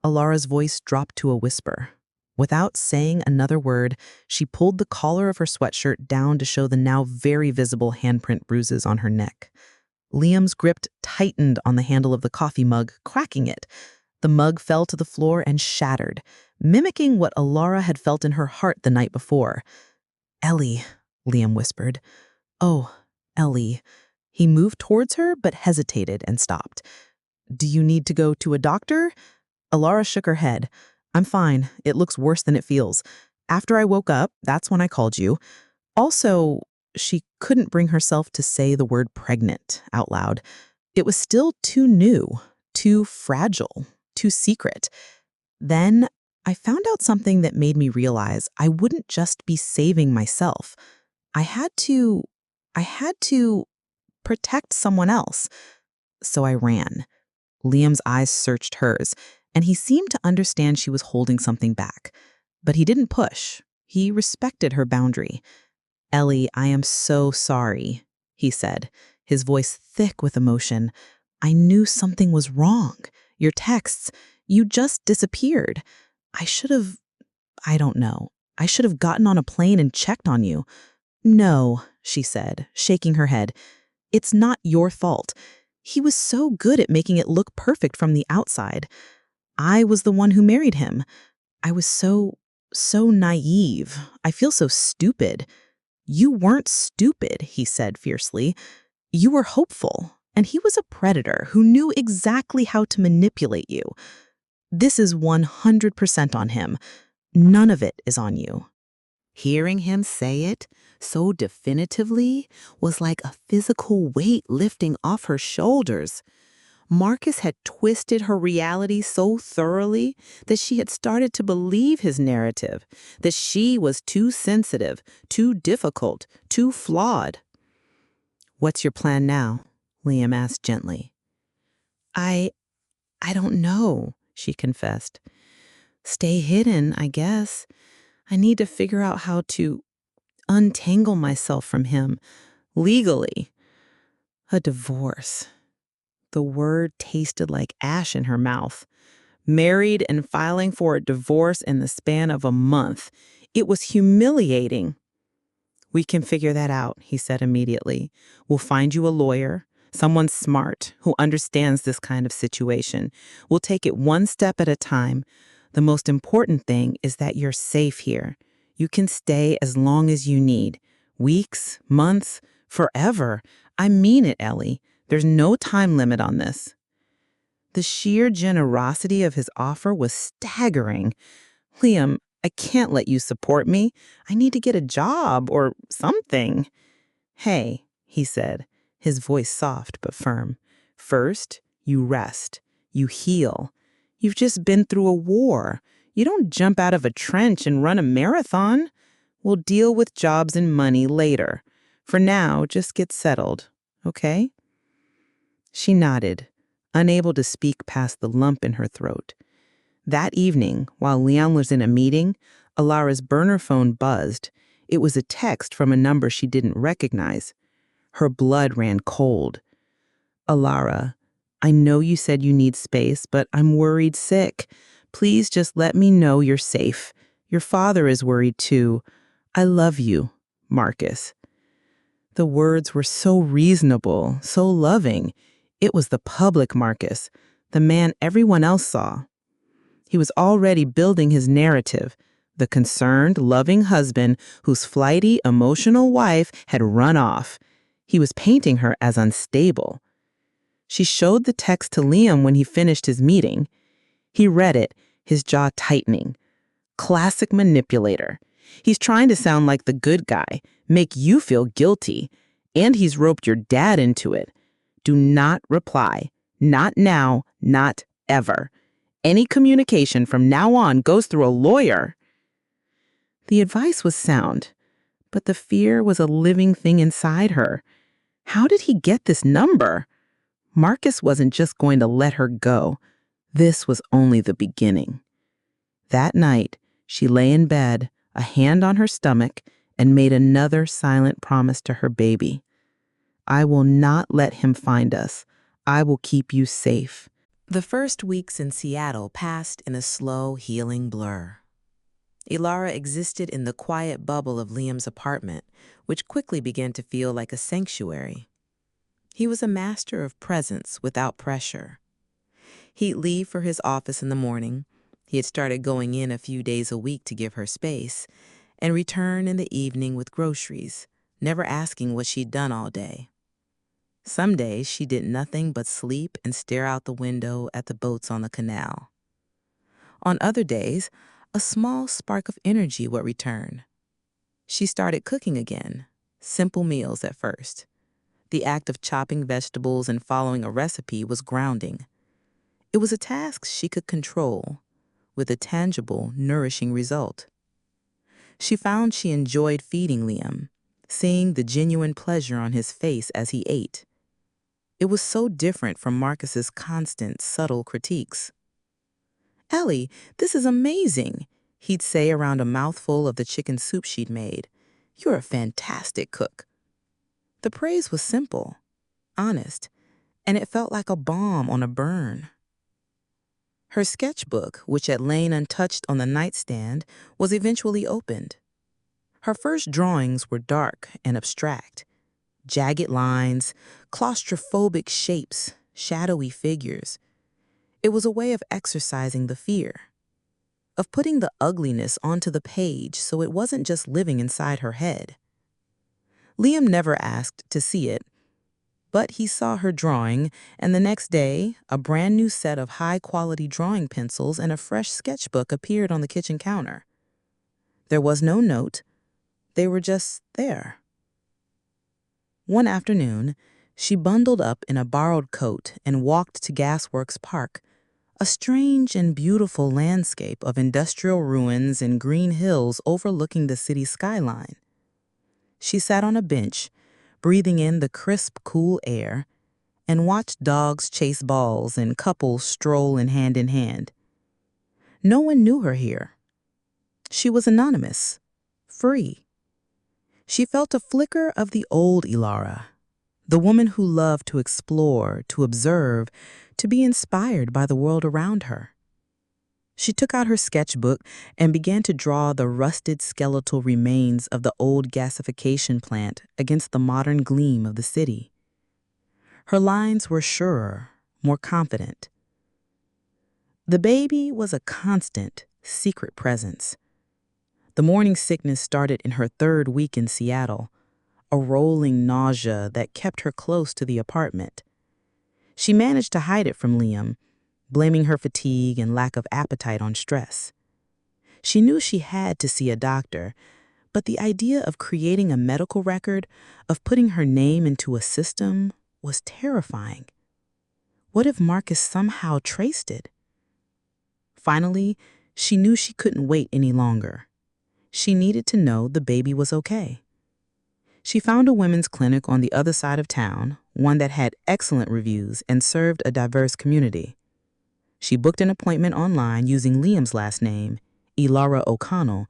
Elara's voice dropped to a whisper. Without saying another word, she pulled the collar of her sweatshirt down to show the now very visible handprint bruises on her neck. Liam's grip tightened on the handle of the coffee mug, cracking it. The mug fell to the floor and shattered, mimicking what Elara had felt in her heart the night before. "Ellie," Liam whispered. "Oh, Ellie." He moved towards her but hesitated and stopped. "Do you need to go to a doctor?" Elara shook her head. "I'm fine. It looks worse than it feels. After I woke up, that's when I called you. Also," she couldn't bring herself to say the word pregnant out loud. It was still too new, too fragile, too secret. Then I found out something that made me realize I wouldn't just be saving myself. I had to protect someone else. So I ran. Liam's eyes searched hers, and he seemed to understand she was holding something back. But he didn't push. He respected her boundary. "Ellie, I am so sorry," he said, his voice thick with emotion. "I knew something was wrong. Your texts, you just disappeared. I don't know. I should have gotten on a plane and checked on you." "No," she said, shaking her head. "It's not your fault. He was so good at making it look perfect from the outside. I was the one who married him. I was so naive. I feel so stupid." "You weren't stupid," he said fiercely. "You were hopeful, and he was a predator who knew exactly how to manipulate you." This is 100% on him. None of it is on you. Hearing him say it so definitively was like a physical weight lifting off her shoulders. Marcus had twisted her reality so thoroughly that she had started to believe his narrative, that she was too sensitive, too difficult, too flawed. "What's your plan now?" Liam asked gently. I don't know," she confessed. "Stay hidden, I guess. I need to figure out how to untangle myself from him, legally. A divorce." The word tasted like ash in her mouth. Married and filing for a divorce in the span of a month. It was humiliating. "We can figure that out," he said immediately. "We'll find you a lawyer, someone smart who understands this kind of situation. We'll take it one step at a time. The most important thing is that you're safe here. You can stay as long as you need. Weeks, months, forever. I mean it, Ellie. There's no time limit on this." The sheer generosity of his offer was staggering. "Liam, I can't let you support me. I need to get a job or something." "Hey," he said, his voice soft but firm. "First, you rest. You heal. You've just been through a war. You don't jump out of a trench and run a marathon. We'll deal with jobs and money later. For now, just get settled, okay?" She nodded, unable to speak past the lump in her throat. That evening, while Leon was in a meeting, Elara's burner phone buzzed. It was a text from a number she didn't recognize. Her blood ran cold. "Elara, I know you said you need space, but I'm worried sick. Please just let me know you're safe. Your father is worried too. I love you, Marcus." The words were so reasonable, so loving. It was the public Marcus, the man everyone else saw. He was already building his narrative, the concerned, loving husband whose flighty, emotional wife had run off. He was painting her as unstable. She showed the text to Liam when he finished his meeting. He read it, his jaw tightening. Classic manipulator. He's trying to sound like the good guy, make you feel guilty, and he's roped your dad into it. Do not reply. Not now, not ever. Any communication from now on goes through a lawyer. The advice was sound, but the fear was a living thing inside her. How did he get this number? Marcus wasn't just going to let her go. This was only the beginning. That night, she lay in bed, a hand on her stomach, and made another silent promise to her baby. "I will not let him find us. I will keep you safe." The first weeks in Seattle passed in a slow, healing blur. Elara existed in the quiet bubble of Liam's apartment, which quickly began to feel like a sanctuary. He was a master of presence without pressure. He'd leave for his office in the morning. He had started going in a few days a week to give her space, and return in the evening with groceries, never asking what she'd done all day. Some days she did nothing but sleep and stare out the window at the boats on the canal. On other days, a small spark of energy would return. She started cooking again, simple meals at first. The act of chopping vegetables and following a recipe was grounding. It was a task she could control, with a tangible, nourishing result. She found she enjoyed feeding Liam, seeing the genuine pleasure on his face as he ate. It was so different from Marcus's constant, subtle critiques. "Ellie, this is amazing," he'd say around a mouthful of the chicken soup she'd made. "You're a fantastic cook." The praise was simple, honest, and it felt like a balm on a burn. Her sketchbook, which had lain untouched on the nightstand, was eventually opened. Her first drawings were dark and abstract. Jagged lines, claustrophobic shapes, shadowy figures. It was a way of exercising the fear, of putting the ugliness onto the page so it wasn't just living inside her head. Liam never asked to see it. But he saw her drawing, and the next day, a brand new set of high-quality drawing pencils and a fresh sketchbook appeared on the kitchen counter. There was no note. They were just there. One afternoon, she bundled up in a borrowed coat and walked to Gasworks Park, a strange and beautiful landscape of industrial ruins and green hills overlooking the city skyline. She sat on a bench, breathing in the crisp, cool air, and watched dogs chase balls and couples stroll in hand. No one knew her here. She was anonymous, free. She felt a flicker of the old Elara, the woman who loved to explore, to observe, to be inspired by the world around her. She took out her sketchbook and began to draw the rusted skeletal remains of the old gasification plant against the modern gleam of the city. Her lines were surer, more confident. The baby was a constant, secret presence. The morning sickness started in her 3rd week in Seattle, a rolling nausea that kept her close to the apartment. She managed to hide it from Liam, blaming her fatigue and lack of appetite on stress. She knew she had to see a doctor, but the idea of creating a medical record, of putting her name into a system, was terrifying. What if Marcus somehow traced it? Finally, she knew she couldn't wait any longer. She needed to know the baby was okay. She found a women's clinic on the other side of town, one that had excellent reviews and served a diverse community. She booked an appointment online using Liam's last name, Elara O'Connell,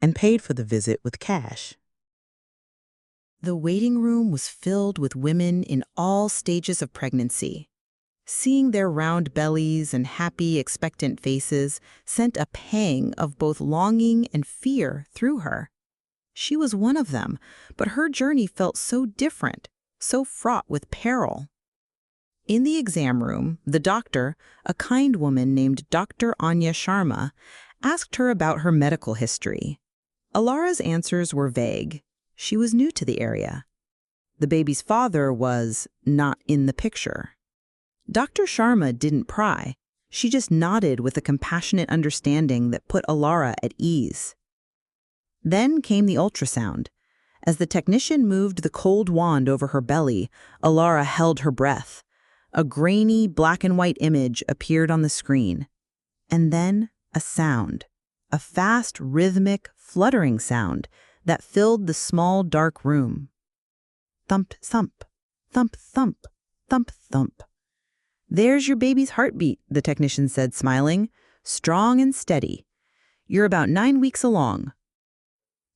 and paid for the visit with cash. The waiting room was filled with women in all stages of pregnancy. Seeing their round bellies and happy, expectant faces sent a pang of both longing and fear through her. She was one of them, but her journey felt so different, so fraught with peril. In the exam room, the doctor, a kind woman named Dr. Anya Sharma, asked her about her medical history. Elara's answers were vague. She was new to the area. The baby's father was not in the picture. Dr. Sharma didn't pry. She just nodded with a compassionate understanding that put Elara at ease. Then came the ultrasound. As the technician moved the cold wand over her belly, Elara held her breath. A grainy black and white image appeared on the screen. And then a sound, a fast, rhythmic, fluttering sound that filled the small, dark room. Thump, thump, thump, thump, thump, thump. "There's your baby's heartbeat," the technician said, smiling. "Strong and steady. You're about 9 weeks along."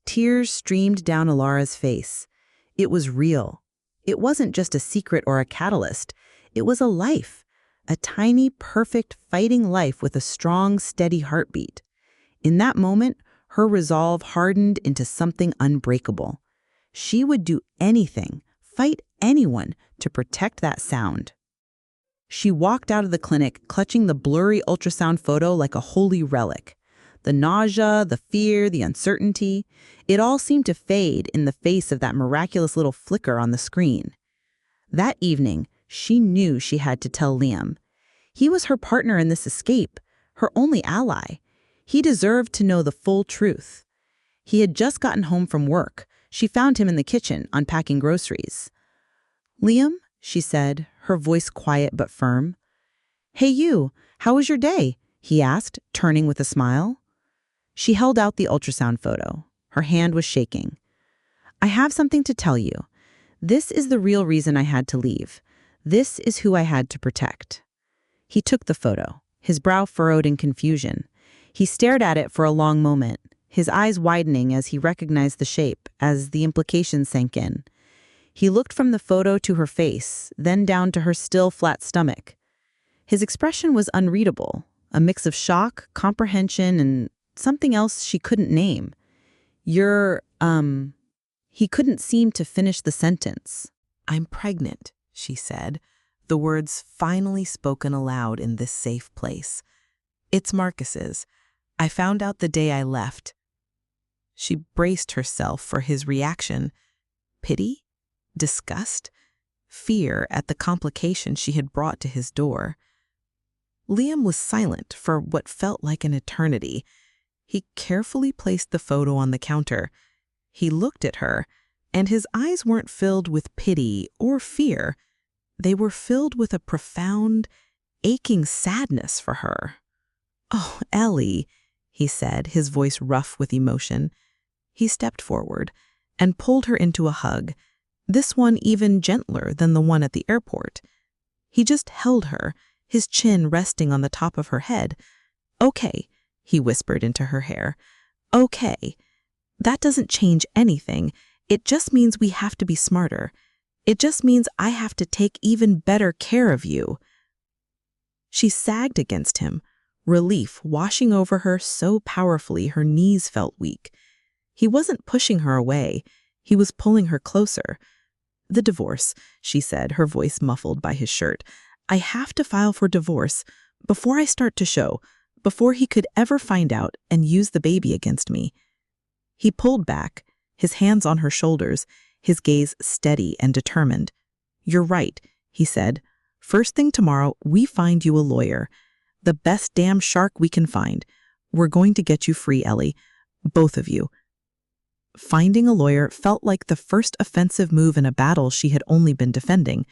Tears streamed down Elara's face. It was real. It wasn't just a secret or a catalyst. It was a life, a tiny, perfect, fighting life with a strong, steady heartbeat. In that moment, her resolve hardened into something unbreakable. She would do anything, fight anyone, to protect that sound. She walked out of the clinic, clutching the blurry ultrasound photo like a holy relic. The nausea, the fear, the uncertainty, it all seemed to fade in the face of that miraculous little flicker on the screen. That evening, she knew she had to tell Liam. He was her partner in this escape, her only ally. He deserved to know the full truth. He had just gotten home from work. She found him in the kitchen, unpacking groceries. "Liam," she said, her voice quiet but firm. "Hey you, how was your day?" he asked, turning with a smile. She held out the ultrasound photo. Her hand was shaking. "I have something to tell you. This is the real reason I had to leave. This is who I had to protect." He took the photo, his brow furrowed in confusion. He stared at it for a long moment, his eyes widening as he recognized the shape, as the implications sank in. He looked from the photo to her face, then down to her still, flat stomach. His expression was unreadable, a mix of shock, comprehension, and something else she couldn't name. He couldn't seem to finish the sentence. "I'm pregnant," she said, the words finally spoken aloud in this safe place. "It's Marcus's. I found out the day I left." She braced herself for his reaction. Pity? Disgust? fear at the complication she had brought to his door. Liam was silent for what felt like an eternity. He carefully placed the photo on the counter. He looked at her, and his eyes weren't filled with pity or fear. They were filled with a profound, aching sadness for her. "Oh, Ellie," he said, his voice rough with emotion. He stepped forward and pulled her into a hug, this one even gentler than the one at the airport. He just held her, his chin resting on the top of her head. "Okay," he whispered into her hair. "Okay. That doesn't change anything. It just means we have to be smarter. It just means I have to take even better care of you." She sagged against him, relief washing over her so powerfully her knees felt weak. He wasn't pushing her away. He was pulling her closer. "The divorce," she said, her voice muffled by his shirt. "I have to file for divorce before I start to show, before he could ever find out and use the baby against me." He pulled back, his hands on her shoulders, his gaze steady and determined. "You're right," he said. "First thing tomorrow, we find you a lawyer. The best damn shark we can find. We're going to get you free, Ellie. Both of you." Finding a lawyer felt like the first offensive move in a battle she had only been defending.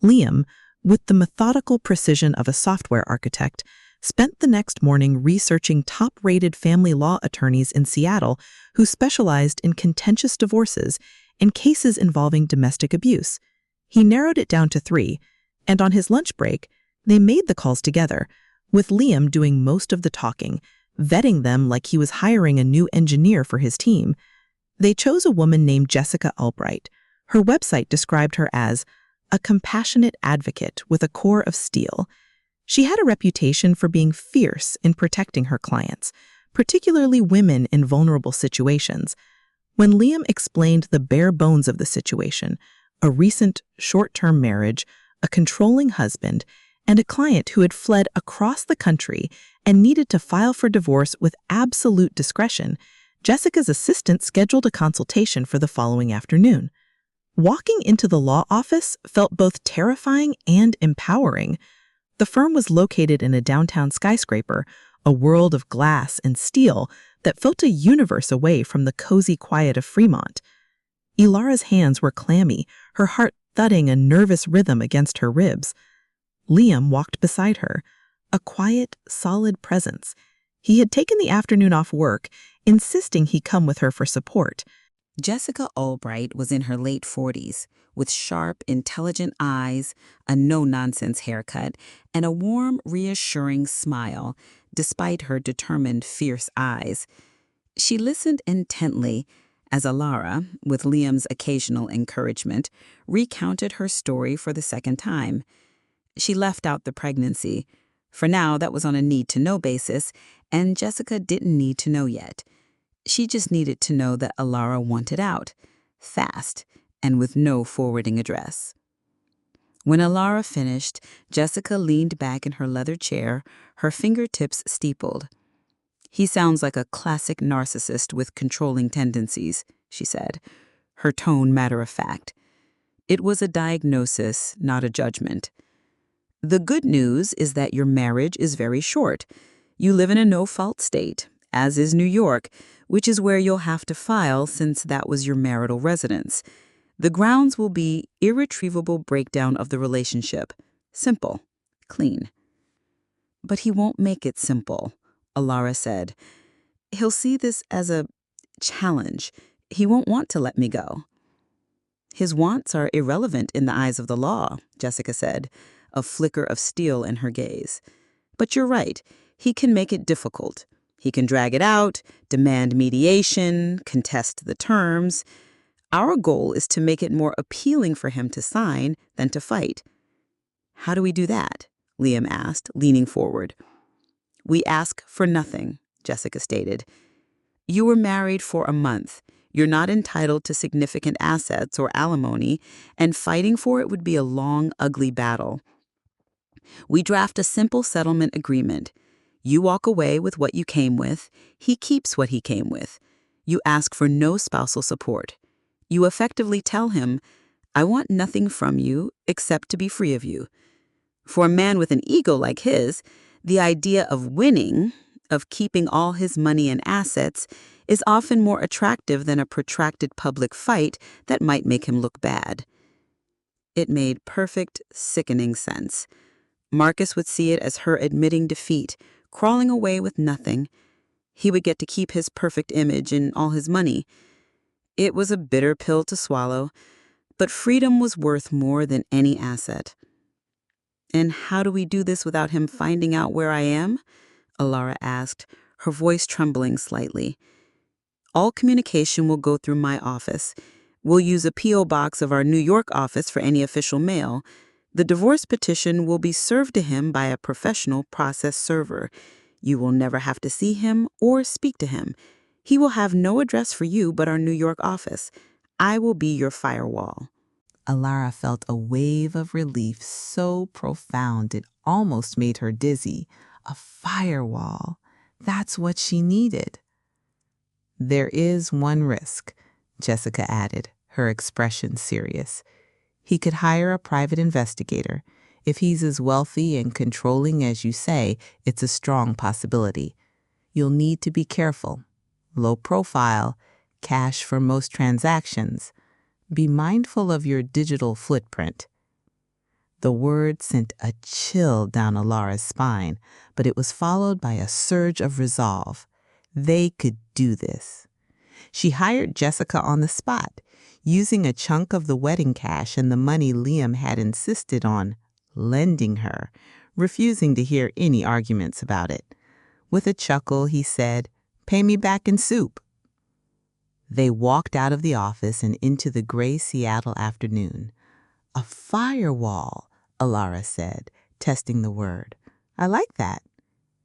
Liam, with the methodical precision of a software architect, spent the next morning researching top-rated family law attorneys in Seattle who specialized in contentious divorces and cases involving domestic abuse. He narrowed it down to 3, and on his lunch break, they made the calls together, with Liam doing most of the talking, vetting them like he was hiring a new engineer for his team. They chose a woman named Jessica Albright. Her website described her as a compassionate advocate with a core of steel. She had a reputation for being fierce in protecting her clients, particularly women in vulnerable situations. When Liam explained the bare bones of the situation, a recent short-term marriage, a controlling husband, and a client who had fled across the country and needed to file for divorce with absolute discretion, Jessica's assistant scheduled a consultation for the following afternoon. Walking into the law office felt both terrifying and empowering. The firm was located in a downtown skyscraper, a world of glass and steel that felt a universe away from the cozy quiet of Fremont. Elara's hands were clammy, her heart thudding a nervous rhythm against her ribs. Liam walked beside her, a quiet, solid presence. He had taken the afternoon off work, insisting he come with her for support. Jessica Albright was in her late 40s, with sharp, intelligent eyes, a no-nonsense haircut, and a warm, reassuring smile, despite her determined, fierce eyes. She listened intently as Elara, with Liam's occasional encouragement, recounted her story for the second time. She left out the pregnancy. For now, that was on a need-to-know basis, and Jessica didn't need to know yet. She just needed to know that Elara wanted out, fast, and with no forwarding address. When Elara finished, Jessica leaned back in her leather chair, her fingertips steepled. "He sounds like a classic narcissist with controlling tendencies," she said, her tone matter-of-fact. It was a diagnosis, not a judgment. "The good news is that your marriage is very short. You live in a no-fault state, as is New York, which is where you'll have to file since that was your marital residence. The grounds will be irretrievable breakdown of the relationship. Simple. Clean." "But he won't make it simple," Elara said. "He'll see this as a challenge. He won't want to let me go." "His wants are irrelevant in the eyes of the law," Jessica said, a flicker of steel in her gaze. "But you're right. He can make it difficult. He can drag it out, demand mediation, contest the terms. Our goal is to make it more appealing for him to sign than to fight." "How do we do that?" Liam asked, leaning forward. "We ask for nothing," Jessica stated. "You were married for a month. You're not entitled to significant assets or alimony, and fighting for it would be a long, ugly battle. We draft a simple settlement agreement. You walk away with what you came with. He keeps what he came with. You ask for no spousal support. You effectively tell him, I want nothing from you except to be free of you. For a man with an ego like his, the idea of winning, of keeping all his money and assets, is often more attractive than a protracted public fight that might make him look bad. It made perfect, sickening sense. Marcus would see it as her admitting defeat, crawling away with nothing. He would get to keep his perfect image and all his money. It was a bitter pill to swallow, but freedom was worth more than any asset. And how do we do this without him finding out where I am? Elara asked, her voice trembling slightly. All communication will go through my office. We'll use a P.O. box of our New York office for any official mail. The divorce petition will be served to him by a professional process server. You will never have to see him or speak to him. He will have no address for you but our New York office. I will be your firewall. Elara felt a wave of relief so profound it almost made her dizzy. A firewall. That's what she needed. There is one risk, Jessica added, her expression serious. He could hire a private investigator. If he's as wealthy and controlling as you say, it's a strong possibility. You'll need to be careful. Low profile, cash for most transactions. Be mindful of your digital footprint. The word sent a chill down Elara's spine, but it was followed by a surge of resolve. They could do this. She hired Jessica on the spot, using a chunk of the wedding cash and the money Liam had insisted on lending her, refusing to hear any arguments about it. With a chuckle, he said, "Pay me back in soup." They walked out of the office and into the gray Seattle afternoon. "A firewall," Elara said, testing the word. "I like that."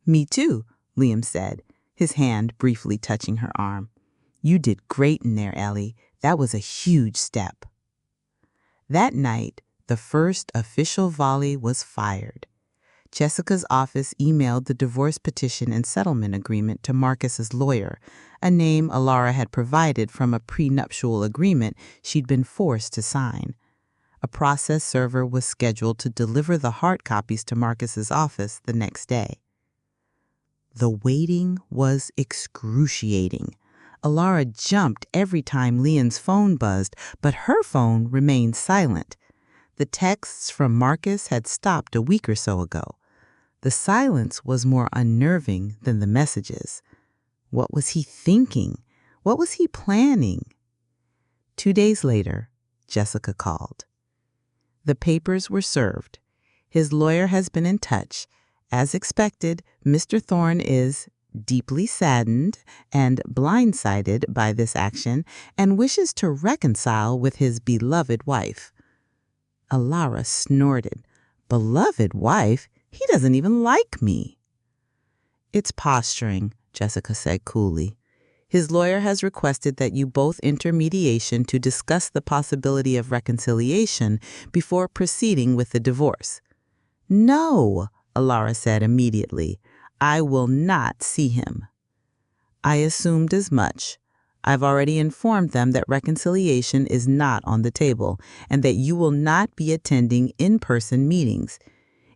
"Me too," Liam said, his hand briefly touching her arm. "You did great in there, Ellie. That was a huge step." That night, the first official volley was fired. Jessica's office emailed the divorce petition and settlement agreement to Marcus's lawyer, a name Elara had provided from a prenuptial agreement she'd been forced to sign. A process server was scheduled to deliver the hard copies to Marcus's office the next day. The waiting was excruciating. Elara jumped every time Liam's phone buzzed, but her phone remained silent. The texts from Marcus had stopped a week or so ago. The silence was more unnerving than the messages. What was he thinking? What was he planning? 2 days later, Jessica called. The papers were served. His lawyer has been in touch. As expected, Mr. Thorne is deeply saddened and blindsided by this action and wishes to reconcile with his beloved wife. Elara snorted. "Beloved wife? He doesn't even like me." "It's posturing," Jessica said coolly. "His lawyer has requested that you both enter mediation to discuss the possibility of reconciliation before proceeding with the divorce." "No," Elara said immediately. "I will not see him." "I assumed as much. I've already informed them that reconciliation is not on the table and that you will not be attending in-person meetings.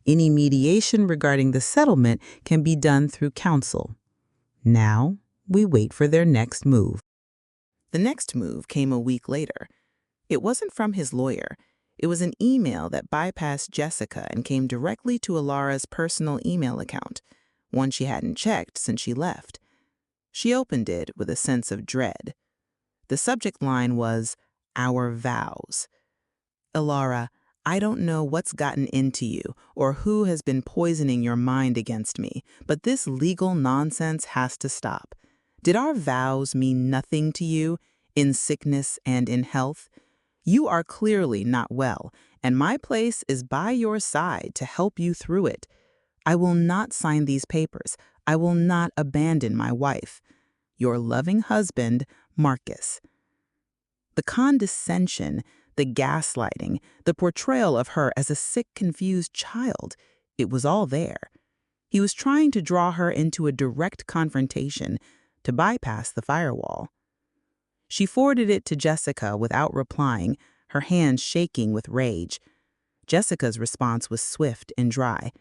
Any mediation regarding the settlement can be done through counsel. Now, we wait for their next move." The next move came a week later. It wasn't from his lawyer. It was an email that bypassed Jessica and came directly to Elara's personal email account, one she hadn't checked since she left. She opened it with a sense of dread. The subject line was, "Our vows." "Elara, I don't know what's gotten into you or who has been poisoning your mind against me, but this legal nonsense has to stop. Did our vows mean nothing to you, in sickness and in health? You are clearly not well, and my place is by your side to help you through it. I will not sign these papers. I will not abandon my wife. Your loving husband, Marcus." The condescension, the gaslighting, the portrayal of her as a sick, confused child, it was all there. He was trying to draw her into a direct confrontation to bypass the firewall. She forwarded it to Jessica without replying, her hands shaking with rage. Jessica's response was swift and dry.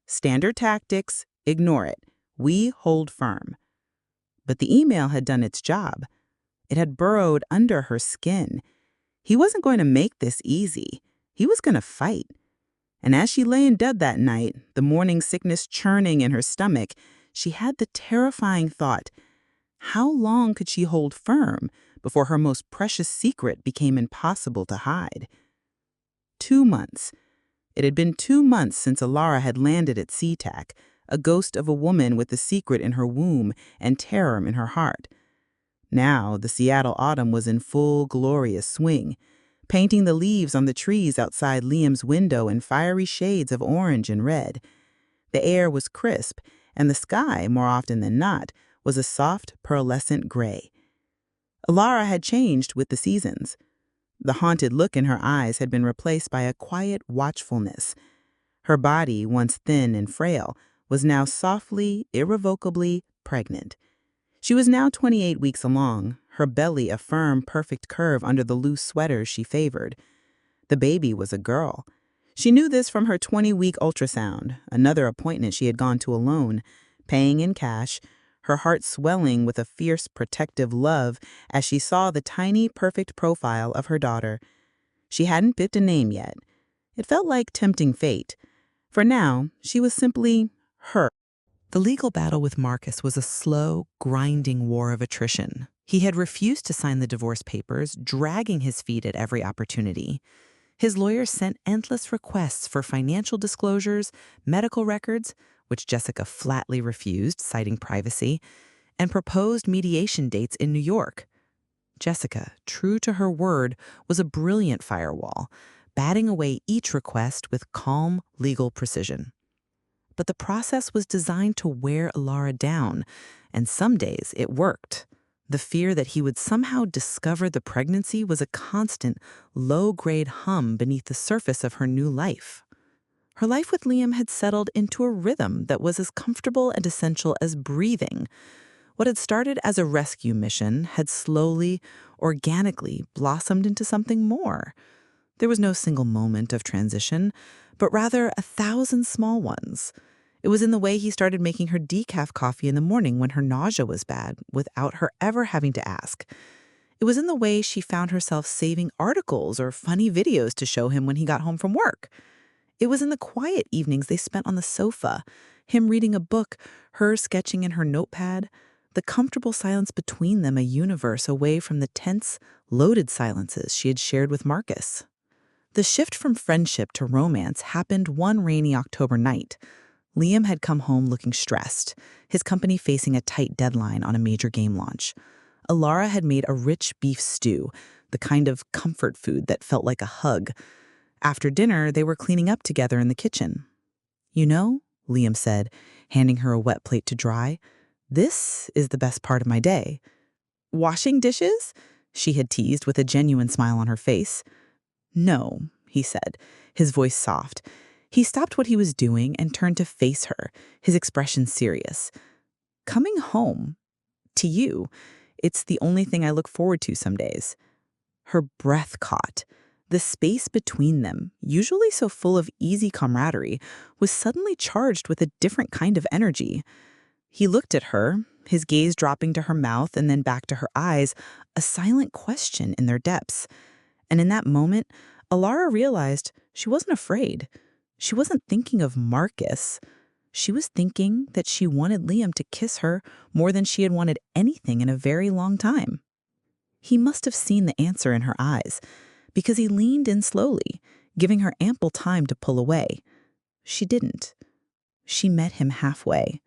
"Standard tactics, ignore it. We hold firm." But the email had done its job. It had burrowed under her skin. He wasn't going to make this easy. He was going to fight. And as she lay in bed that night, the morning sickness churning in her stomach, she had the terrifying thought, how long could she hold firm before her most precious secret became impossible to hide? 2 months. It had been 2 months since Elara had landed at SeaTac, a ghost of a woman with a secret in her womb and terror in her heart. Now, the Seattle autumn was in full, glorious swing, painting the leaves on the trees outside Liam's window in fiery shades of orange and red. The air was crisp, and the sky, more often than not, was a soft, pearlescent gray. Elara had changed with the seasons. The haunted look in her eyes had been replaced by a quiet watchfulness. Her body, once thin and frail, was now softly, irrevocably pregnant. She was now 28 weeks along, her belly a firm, perfect curve under the loose sweaters she favored. The baby was a girl. She knew this from her 20-week ultrasound, another appointment she had gone to alone, paying in cash, her heart swelling with a fierce, protective love as she saw the tiny, perfect profile of her daughter. She hadn't picked a name yet. It felt like tempting fate. For now, she was simply her. The legal battle with Marcus was a slow, grinding war of attrition. He had refused to sign the divorce papers, dragging his feet at every opportunity. His lawyers sent endless requests for financial disclosures, medical records, which Jessica flatly refused, citing privacy, and proposed mediation dates in New York. Jessica, true to her word, was a brilliant firewall, batting away each request with calm, legal precision. But the process was designed to wear Elara down, and some days it worked. The fear that he would somehow discover the pregnancy was a constant, low-grade hum beneath the surface of her new life. Her life with Liam had settled into a rhythm that was as comfortable and essential as breathing. What had started as a rescue mission had slowly, organically blossomed into something more. There was no single moment of transition, but rather 1,000 small ones. It was in the way he started making her decaf coffee in the morning when her nausea was bad, without her ever having to ask. It was in the way she found herself saving articles or funny videos to show him when he got home from work. It was in the quiet evenings they spent on the sofa, him reading a book, her sketching in her notepad, the comfortable silence between them a universe away from the tense, loaded silences she had shared with Marcus. The shift from friendship to romance happened one rainy October night. Liam had come home looking stressed, his company facing a tight deadline on a major game launch. Elara had made a rich beef stew, the kind of comfort food that felt like a hug. After dinner, they were cleaning up together in the kitchen. "You know," Liam said, handing her a wet plate to dry, "this is the best part of my day." "Washing dishes?" she had teased with a genuine smile on her face. "No," he said, his voice soft. He stopped what he was doing and turned to face her, his expression serious. "Coming home. To you. It's the only thing I look forward to some days." Her breath caught. The space between them, usually so full of easy camaraderie, was suddenly charged with a different kind of energy. He looked at her, his gaze dropping to her mouth and then back to her eyes, a silent question in their depths. And in that moment, Elara realized she wasn't afraid. She wasn't thinking of Marcus. She was thinking that she wanted Liam to kiss her more than she had wanted anything in a very long time. He must have seen the answer in her eyes, because he leaned in slowly, giving her ample time to pull away. She didn't. She met him halfway.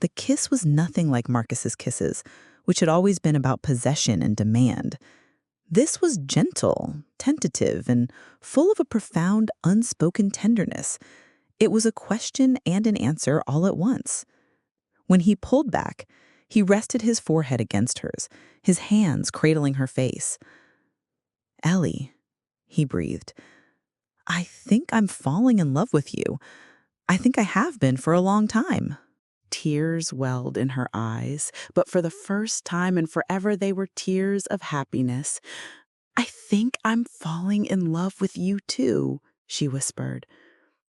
The kiss was nothing like Marcus's kisses, which had always been about possession and demand. This was gentle, tentative, and full of a profound, unspoken tenderness. It was a question and an answer all at once. When he pulled back, he rested his forehead against hers, his hands cradling her face. "Ellie," he breathed, "I think I'm falling in love with you. I think I have been for a long time." Tears welled in her eyes, but for the first time and forever they were tears of happiness. I think I'm falling in love with you too, she whispered.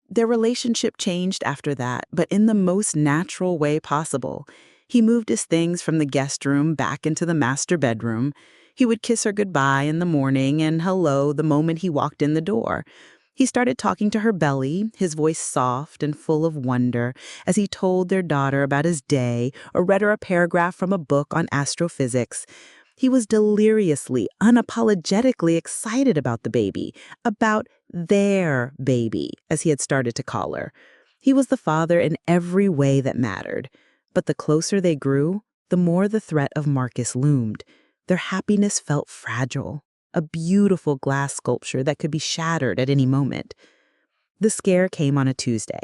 Their relationship changed after that, but in the most natural way possible. He moved his things from the guest room back into the master bedroom. He would kiss her goodbye in the morning and hello the moment he walked in the door. He started talking to her belly, his voice soft and full of wonder, as he told their daughter about his day or read her a paragraph from a book on astrophysics. He was deliriously, unapologetically excited about the baby, about their baby, as he had started to call her. He was the father in every way that mattered. But the closer they grew, the more the threat of Marcus loomed. Their happiness felt fragile, a beautiful glass sculpture that could be shattered at any moment. The scare came on a Tuesday.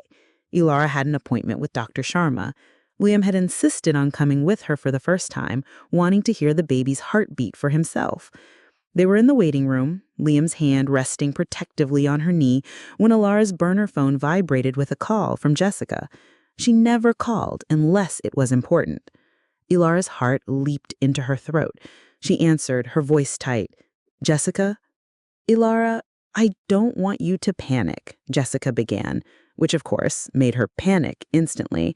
Elara had an appointment with Dr. Sharma. Liam had insisted on coming with her for the first time, wanting to hear the baby's heartbeat for himself. They were in the waiting room, Liam's hand resting protectively on her knee, when Elara's burner phone vibrated with a call from Jessica. She never called unless it was important. Elara's heart leaped into her throat. She answered, her voice tight. "Jessica?" "Elara, I don't want you to panic," Jessica began, which of course made her panic instantly.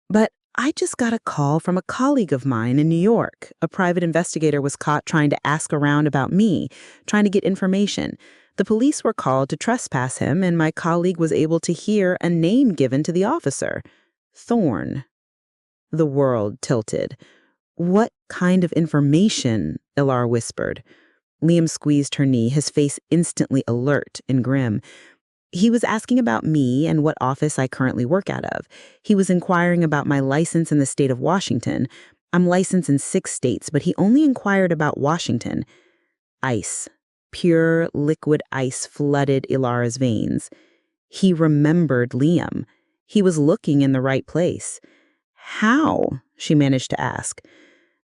"But I just got a call from a colleague of mine in New York. A private investigator was caught trying to ask around about me, trying to get information. The police were called to trespass him, and my colleague was able to hear a name given to the officer. Thorne." The world tilted. "What kind of information?" Elara whispered. Liam squeezed her knee, his face instantly alert and grim. "He was asking about me and what office I currently work out of. He was inquiring about my license in the state of Washington. I'm licensed in 6 states, but he only inquired about Washington." Ice. Pure liquid ice flooded Elara's veins. He remembered Liam. He was looking in the right place. "How?" she managed to ask.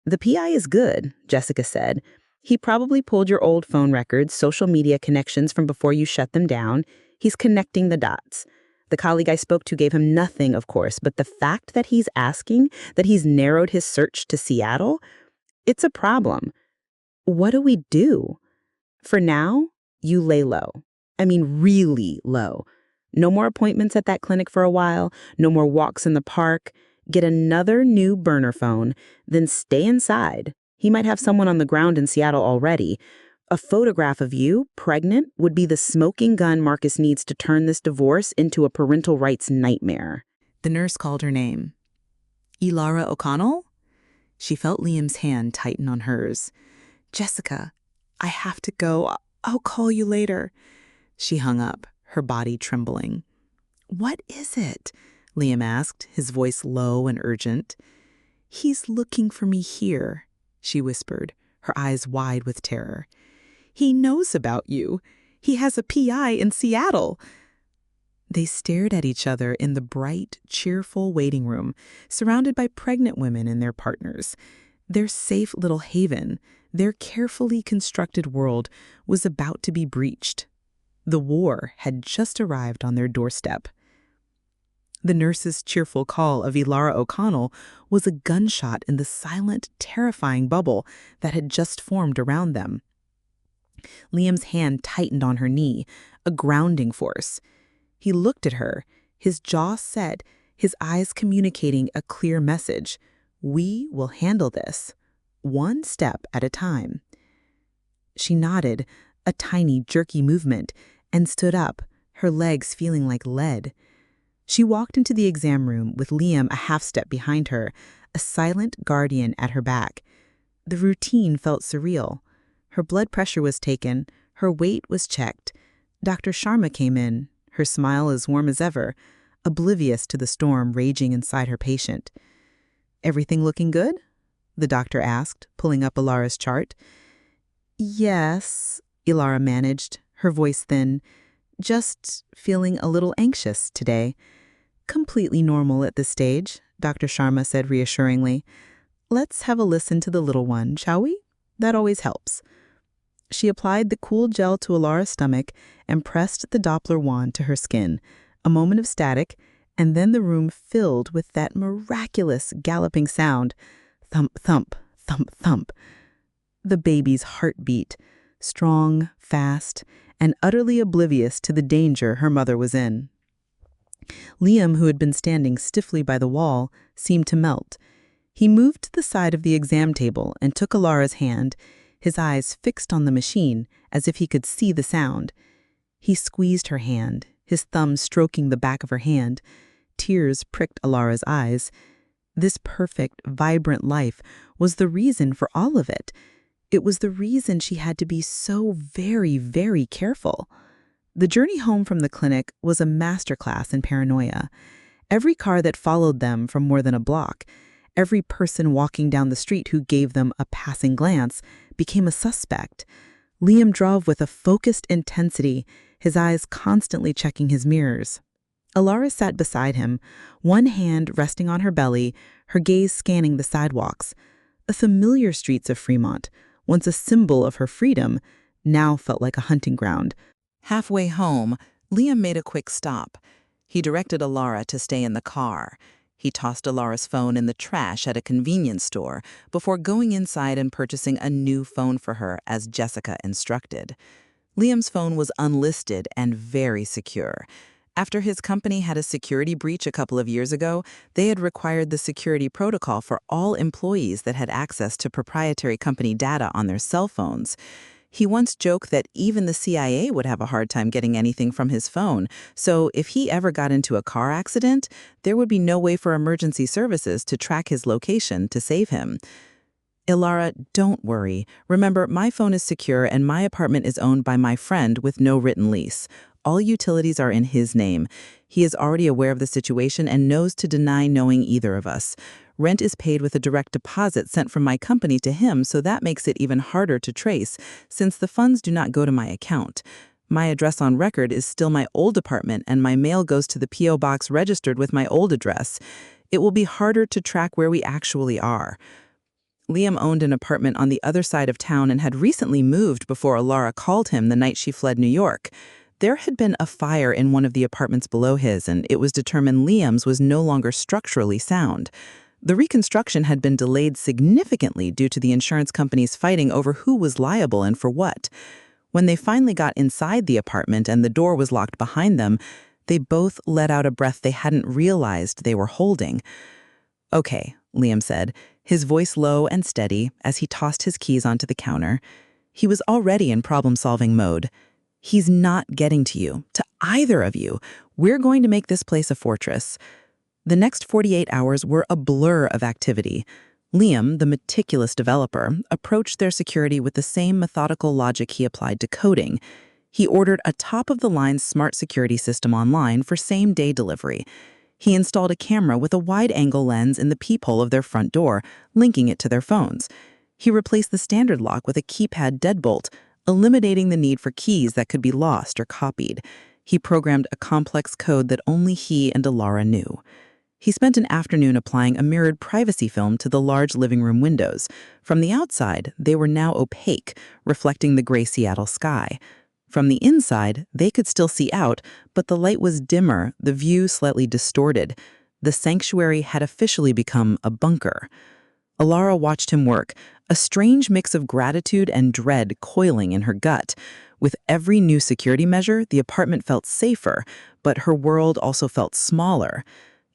"The PI is good," Jessica said. "He probably pulled your old phone records, social media connections from before you shut them down. He's connecting the dots. The colleague I spoke to gave him nothing, of course, but the fact that he's asking, that he's narrowed his search to Seattle, it's a problem. What do we do? For now, you lay low. I mean, really low. No more appointments at that clinic for a while, no more walks in the park. Get another new burner phone, then stay inside. He might have someone on the ground in Seattle already. A photograph of you, pregnant, would be the smoking gun Marcus needs to turn this divorce into a parental rights nightmare." The nurse called her name. "Elara O'Connell?" She felt Liam's hand tighten on hers. "Jessica, I have to go. I'll call you later." She hung up, her body trembling. "What is it?" Liam asked, his voice low and urgent. "He's looking for me here," she whispered, her eyes wide with terror. "He knows about you. He has a PI in Seattle." They stared at each other in the bright, cheerful waiting room, surrounded by pregnant women and their partners. Their safe little haven, their carefully constructed world, was about to be breached. The war had just arrived on their doorstep. The nurse's cheerful call of Elara O'Connell was a gunshot in the silent, terrifying bubble that had just formed around them. Liam's hand tightened on her knee, a grounding force. He looked at her, his jaw set, his eyes communicating a clear message. We will handle this, one step at a time. She nodded, a tiny, jerky movement, and stood up, her legs feeling like lead. She walked into the exam room with Liam a half step behind her, a silent guardian at her back. The routine felt surreal. Her blood pressure was taken, her weight was checked. Dr. Sharma came in, her smile as warm as ever, oblivious to the storm raging inside her patient. "Everything looking good?" the doctor asked, pulling up Elara's chart. "Yes," Elara managed, her voice thin. "Just feeling a little anxious today." "Completely normal at this stage," Dr. Sharma said reassuringly. "Let's have a listen to the little one, shall we? That always helps." She applied the cool gel to Elara's stomach and pressed the Doppler wand to her skin. A moment of static, and then the room filled with that miraculous galloping sound. Thump, thump, thump, thump. The baby's heartbeat, strong, fast, and utterly oblivious to the danger her mother was in. Liam, who had been standing stiffly by the wall, seemed to melt. He moved to the side of the exam table and took Elara's hand, his eyes fixed on the machine, as if he could see the sound. He squeezed her hand, his thumb stroking the back of her hand. Tears pricked Elara's eyes. This perfect, vibrant life was the reason for all of it. It was the reason she had to be so very, very careful. The journey home from the clinic was a masterclass in paranoia. Every car that followed them from more than a block, every person walking down the street who gave them a passing glance, became a suspect. Liam drove with a focused intensity, his eyes constantly checking his mirrors. Elara sat beside him, one hand resting on her belly, her gaze scanning the sidewalks. The familiar streets of Fremont, once a symbol of her freedom, now felt like a hunting ground. Halfway home, Liam made a quick stop. He directed Elara to stay in the car. He tossed Elara's phone in the trash at a convenience store before going inside and purchasing a new phone for her, as Jessica instructed. Liam's phone was unlisted and very secure. After his company had a security breach a couple of years ago, they had required the security protocol for all employees that had access to proprietary company data on their cell phones. He once joked that even the CIA would have a hard time getting anything from his phone, so if he ever got into a car accident, there would be no way for emergency services to track his location to save him. Elara, don't worry. Remember, my phone is secure and my apartment is owned by my friend with no written lease. All utilities are in his name. He is already aware of the situation and knows to deny knowing either of us. Rent is paid with a direct deposit sent from my company to him, so that makes it even harder to trace, since the funds do not go to my account. My address on record is still my old apartment, and my mail goes to the P.O. box registered with my old address. It will be harder to track where we actually are. Liam owned an apartment on the other side of town and had recently moved before Elara called him the night she fled New York. There had been a fire in one of the apartments below his, and it was determined Liam's was no longer structurally sound. The reconstruction had been delayed significantly due to the insurance companies fighting over who was liable and for what. When they finally got inside the apartment and the door was locked behind them, they both let out a breath they hadn't realized they were holding. "Okay," Liam said, his voice low and steady as he tossed his keys onto the counter. He was already in problem-solving mode. "He's not getting to you, to either of you. We're going to make this place a fortress." The next 48 hours were a blur of activity. Liam, the meticulous developer, approached their security with the same methodical logic he applied to coding. He ordered a top-of-the-line smart security system online for same-day delivery. He installed a camera with a wide-angle lens in the peephole of their front door, linking it to their phones. He replaced the standard lock with a keypad deadbolt, eliminating the need for keys that could be lost or copied. He programmed a complex code that only he and Elara knew. He spent an afternoon applying a mirrored privacy film to the large living room windows. From the outside, they were now opaque, reflecting the gray Seattle sky. From the inside, they could still see out, but the light was dimmer, the view slightly distorted. The sanctuary had officially become a bunker. Elara watched him work, a strange mix of gratitude and dread coiling in her gut. With every new security measure, the apartment felt safer, but her world also felt smaller.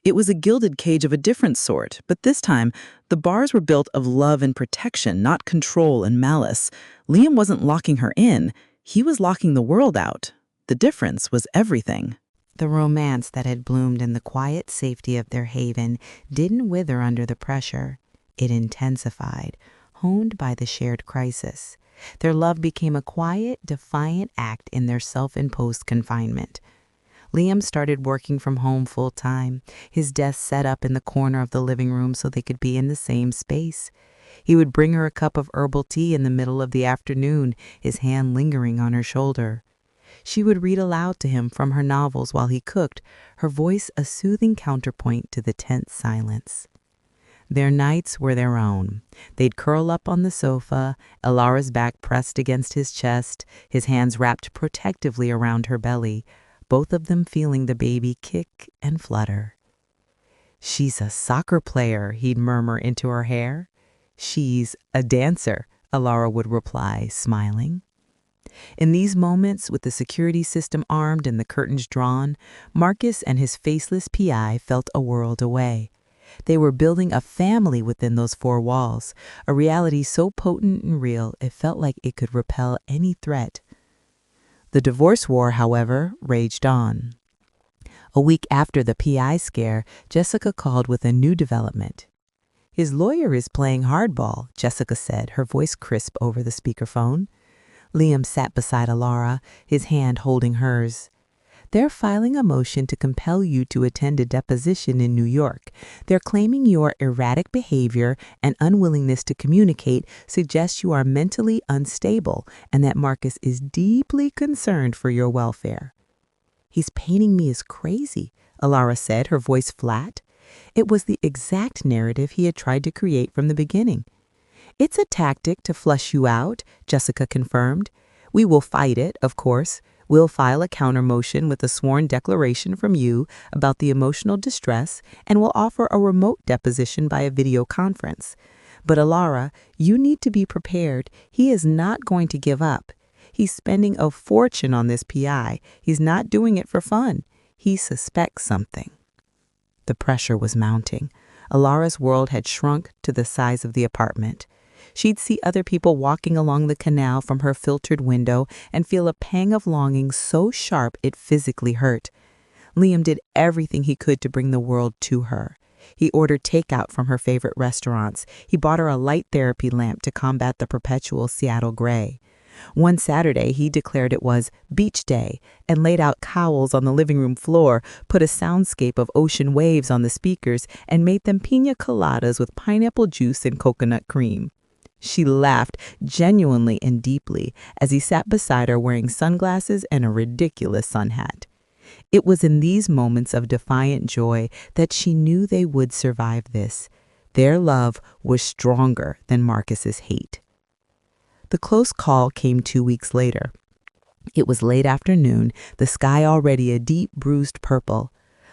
It was a gilded cage of a different sort, but this time, the bars were built of love and protection, not control and malice. Liam wasn't locking her in. He was locking the world out. The difference was everything. The romance that had bloomed in the quiet safety of their haven didn't wither under the pressure. It intensified, honed by the shared crisis. Their love became a quiet, defiant act in their self-imposed confinement. Liam started working from home full-time, his desk set up in the corner of the living room so they could be in the same space. He would bring her a cup of herbal tea in the middle of the afternoon, his hand lingering on her shoulder. She would read aloud to him from her novels while he cooked, her voice a soothing counterpoint to the tense silence. Their nights were their own. They'd curl up on the sofa, Elara's back pressed against his chest, his hands wrapped protectively around her belly, both of them feeling the baby kick and flutter. "She's a soccer player," he'd murmur into her hair. "She's a dancer," Elara would reply, smiling. In these moments, with the security system armed and the curtains drawn, Marcus and his faceless PI felt a world away. They were building a family within those four walls, a reality so potent and real it felt like it could repel any threat. The divorce war, however, raged on. A week after the PI scare, Jessica called with a new development. "His lawyer is playing hardball," Jessica said, her voice crisp over the speakerphone. Liam sat beside Elara, his hand holding hers. "They're filing a motion to compel you to attend a deposition in New York. They're claiming your erratic behavior and unwillingness to communicate suggests you are mentally unstable and that Marcus is deeply concerned for your welfare." "He's painting me as crazy," Elara said, her voice flat. It was the exact narrative he had tried to create from the beginning. "It's a tactic to flush you out," Jessica confirmed. "We will fight it, of course. We'll file a counter motion with a sworn declaration from you about the emotional distress, and we'll offer a remote deposition by a video conference. But Elara, you need to be prepared. He is not going to give up. He's spending a fortune on this PI. He's not doing it for fun. He suspects something." The pressure was mounting. Elara's world had shrunk to the size of the apartment. She'd see other people walking along the canal from her filtered window and feel a pang of longing so sharp it physically hurt. Liam did everything he could to bring the world to her. He ordered takeout from her favorite restaurants. He bought her a light therapy lamp to combat the perpetual Seattle gray. One Saturday, he declared it was beach day and laid out cowls on the living room floor, put a soundscape of ocean waves on the speakers, and made them piña coladas with pineapple juice and coconut cream. She laughed genuinely and deeply as he sat beside her wearing sunglasses and a ridiculous sun hat. It was in these moments of defiant joy that she knew they would survive this. Their love was stronger than Marcus's hate. The close call came 2 weeks later. It was late afternoon, the sky already a deep bruised purple.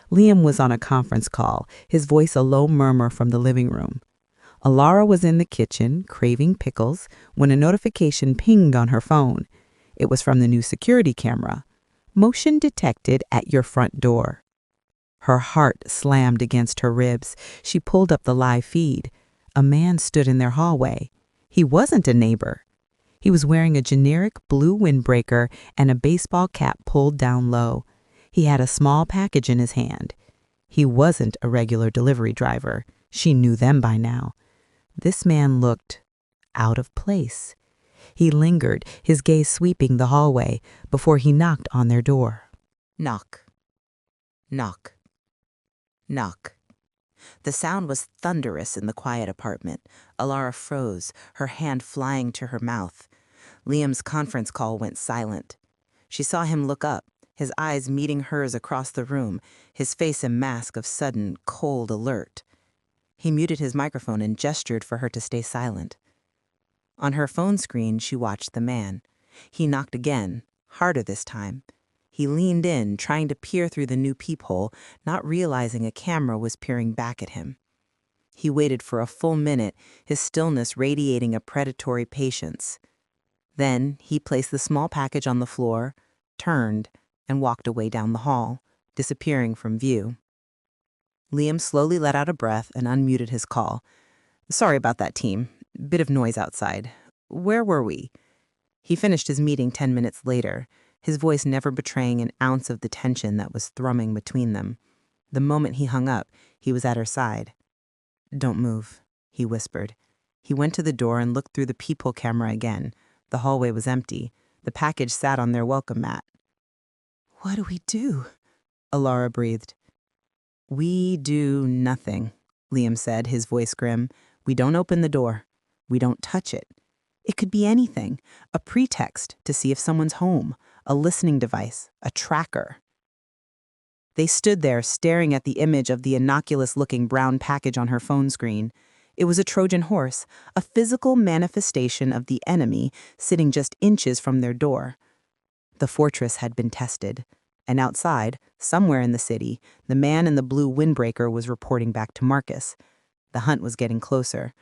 Liam was on a conference call, his voice a low murmur from the living room. Elara was in the kitchen, craving pickles, when a notification pinged on her phone. It was from the new security camera. "Motion detected at your front door." Her heart slammed against her ribs. She pulled up the live feed. A man stood in their hallway. He wasn't a neighbor. He was wearing a generic blue windbreaker and a baseball cap pulled down low. He had a small package in his hand. He wasn't a regular delivery driver. She knew them by now. This man looked out of place. He lingered, his gaze sweeping the hallway, before he knocked on their door. Knock. Knock. Knock. The sound was thunderous in the quiet apartment. Elara froze, her hand flying to her mouth. Liam's conference call went silent. She saw him look up, his eyes meeting hers across the room, his face a mask of sudden, cold alert. He muted his microphone and gestured for her to stay silent. On her phone screen, she watched the man. He knocked again, harder this time. He leaned in, trying to peer through the new peephole, not realizing a camera was peering back at him. He waited for a full minute, his stillness radiating a predatory patience. Then he placed the small package on the floor, turned, and walked away down the hall, disappearing from view. Liam slowly let out a breath and unmuted his call. "Sorry about that, team. Bit of noise outside. Where were we?" He finished his meeting 10 minutes later, his voice never betraying an ounce of the tension that was thrumming between them. The moment he hung up, he was at her side. "Don't move," he whispered. He went to the door and looked through the peephole camera again. The hallway was empty. The package sat on their welcome mat. "What do we do?" Elara breathed. "We do nothing," Liam said, his voice grim. "We don't open the door. We don't touch it. It could be anything, a pretext to see if someone's home, a listening device, a tracker." They stood there staring at the image of the innocuous-looking brown package on her phone screen. It was a Trojan horse, a physical manifestation of the enemy sitting just inches from their door. The fortress had been tested, and outside, somewhere in the city, the man in the blue windbreaker was reporting back to Marcus. The hunt was getting closer.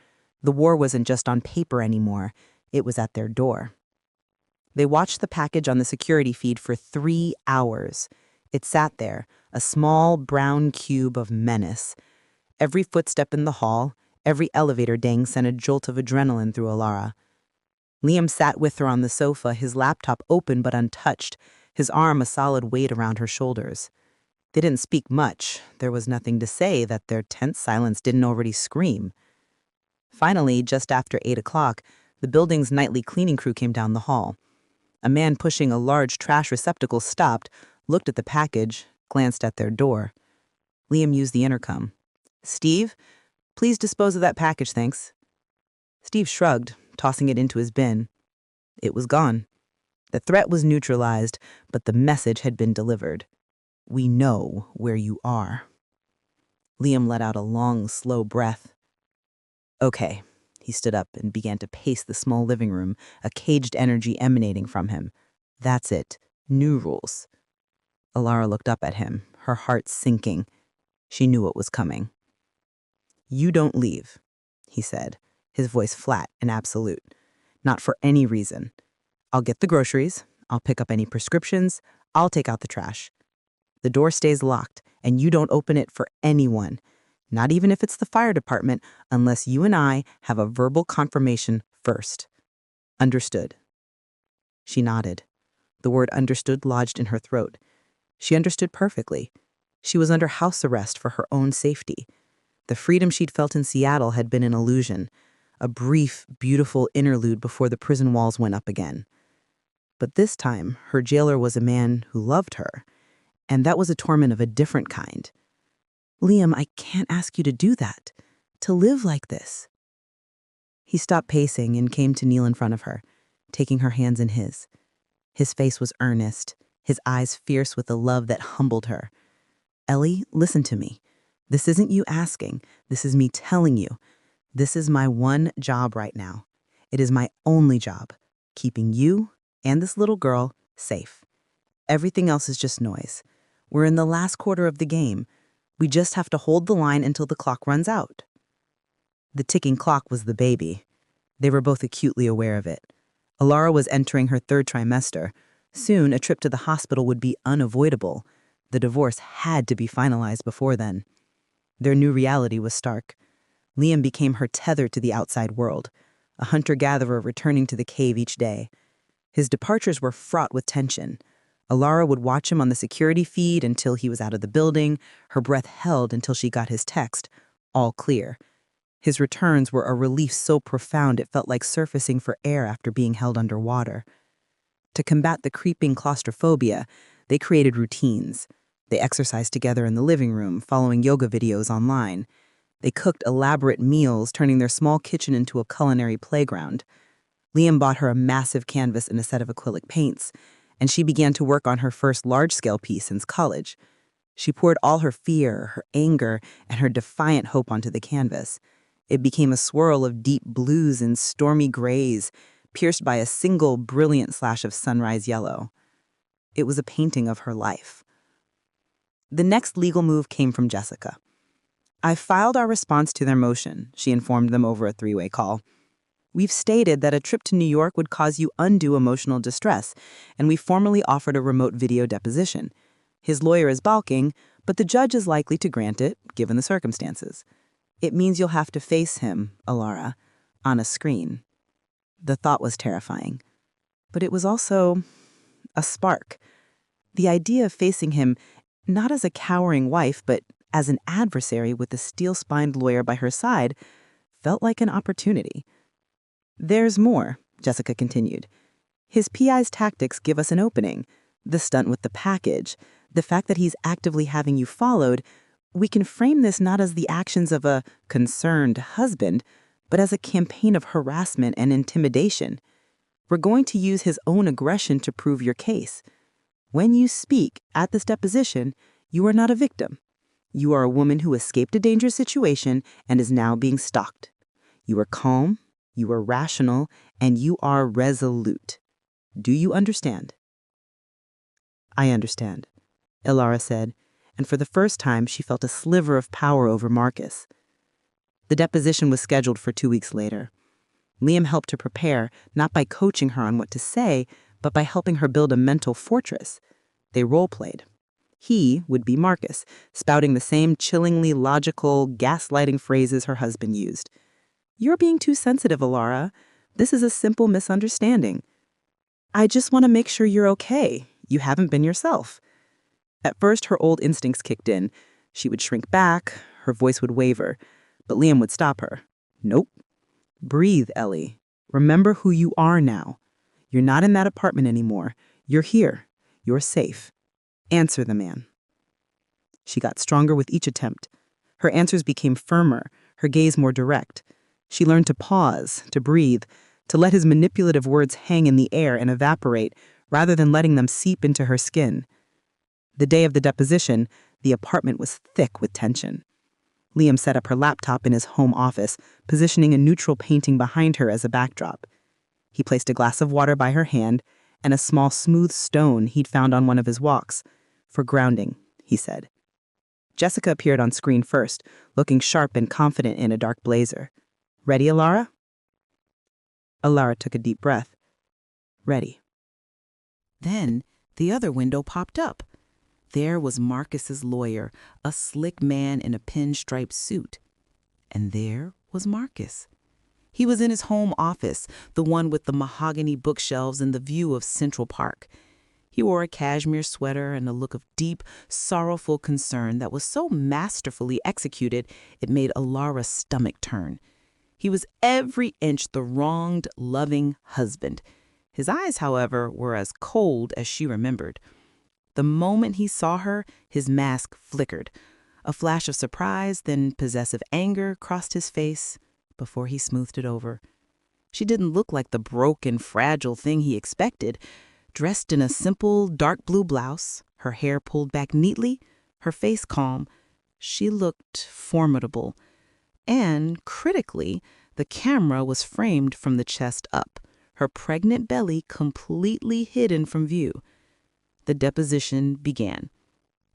The war wasn't just on paper anymore. It was at their door. They watched the package on the security feed for 3 hours. It sat there, a small brown cube of menace. Every footstep in the hall, every elevator ding sent a jolt of adrenaline through Elara. Liam sat with her on the sofa, his laptop open but untouched, his arm a solid weight around her shoulders. They didn't speak much. There was nothing to say that their tense silence didn't already scream. Finally, just after 8 o'clock, the building's nightly cleaning crew came down the hall. A man pushing a large trash receptacle stopped, looked at the package, glanced at their door. Liam used the intercom. "Steve, please dispose of that package, thanks." Steve shrugged, tossing it into his bin. It was gone. The threat was neutralized, but the message had been delivered. "We know where you are." Liam let out a long, slow breath. "Okay." He stood up and began to pace the small living room, a caged energy emanating from him. "That's it. New rules." Elara looked up at him, her heart sinking. She knew what was coming. "You don't leave," he said, his voice flat and absolute. "Not for any reason. I'll get the groceries, I'll pick up any prescriptions, I'll take out the trash. The door stays locked, and you don't open it for anyone, not even if it's the fire department, unless you and I have a verbal confirmation first. Understood?" She nodded. The word understood lodged in her throat. She understood perfectly. She was under house arrest for her own safety. The freedom she'd felt in Seattle had been an illusion, a brief, beautiful interlude before the prison walls went up again. But this time, her jailer was a man who loved her, and that was a torment of a different kind. "Liam, I can't ask you to do that, to live like this." He stopped pacing and came to kneel in front of her, taking her hands in his. His face was earnest, his eyes fierce with a love that humbled her. "Ellie, listen to me. This isn't you asking. This is me telling you. This is my one job right now. It is my only job, keeping you and this little girl safe. Everything else is just noise. We're in the last quarter of the game. We just have to hold the line until the clock runs out." The ticking clock was the baby. They were both acutely aware of it. Elara was entering her 3rd trimester. Soon, a trip to the hospital would be unavoidable. The divorce had to be finalized before then. Their new reality was stark. Liam became her tether to the outside world, a hunter-gatherer returning to the cave each day. His departures were fraught with tension. Elara would watch him on the security feed until he was out of the building, her breath held until she got his text, all clear. His returns were a relief so profound it felt like surfacing for air after being held underwater. To combat the creeping claustrophobia, they created routines. They exercised together in the living room, following yoga videos online. They cooked elaborate meals, turning their small kitchen into a culinary playground. Liam bought her a massive canvas and a set of acrylic paints, and she began to work on her first large-scale piece since college. She poured all her fear, her anger, and her defiant hope onto the canvas. It became a swirl of deep blues and stormy grays, pierced by a single brilliant slash of sunrise yellow. It was a painting of her life. The next legal move came from Jessica. "I filed our response to their motion," she informed them over a 3-way call. "We've stated that a trip to New York would cause you undue emotional distress, and we formally offered a remote video deposition. His lawyer is balking, but the judge is likely to grant it, given the circumstances. It means you'll have to face him, Elara, on a screen." The thought was terrifying, but it was also a spark. The idea of facing him, not as a cowering wife, but as an adversary with a steel-spined lawyer by her side, felt like an opportunity. "There's more," Jessica continued. "His PI's tactics give us an opening. The stunt with the package, the fact that he's actively having you followed, we can frame this not as the actions of a concerned husband, but as a campaign of harassment and intimidation. We're going to use his own aggression to prove your case. When you speak at this deposition, you are not a victim. You are a woman who escaped a dangerous situation and is now being stalked. You are calm, you are rational, and you are resolute. Do you understand?" "I understand," Elara said, and for the first time she felt a sliver of power over Marcus. The deposition was scheduled for 2 weeks later. Liam helped her prepare, not by coaching her on what to say, but by helping her build a mental fortress. They role-played. He would be Marcus, spouting the same chillingly logical, gaslighting phrases her husband used. "You're being too sensitive, Elara. This is a simple misunderstanding. I just want to make sure you're okay. You haven't been yourself." At first, her old instincts kicked in. She would shrink back, her voice would waver, but Liam would stop her. "Nope. Breathe, Ellie. Remember who you are now. You're not in that apartment anymore. You're here. You're safe. Answer the man." She got stronger with each attempt. Her answers became firmer, her gaze more direct. She learned to pause, to breathe, to let his manipulative words hang in the air and evaporate, rather than letting them seep into her skin. The day of the deposition, the apartment was thick with tension. Liam set up her laptop in his home office, positioning a neutral painting behind her as a backdrop. He placed a glass of water by her hand and a small smooth stone he'd found on one of his walks. "For grounding," he said. Jessica appeared on screen first, looking sharp and confident in a dark blazer. "Ready, Elara?" Elara took a deep breath. "Ready." Then the other window popped up. There was Marcus's lawyer, a slick man in a pinstripe suit. And there was Marcus. He was in his home office, the one with the mahogany bookshelves and the view of Central Park. He wore a cashmere sweater and a look of deep, sorrowful concern that was so masterfully executed it made Elara's stomach turn. He was every inch the wronged, loving husband. His eyes, however, were as cold as she remembered. The moment he saw her, his mask flickered. A flash of surprise, then possessive anger crossed his face before he smoothed it over. She didn't look like the broken, fragile thing he expected. Dressed in a simple, dark blue blouse, her hair pulled back neatly, her face calm, she looked formidable. And, critically, the camera was framed from the chest up, her pregnant belly completely hidden from view. The deposition began.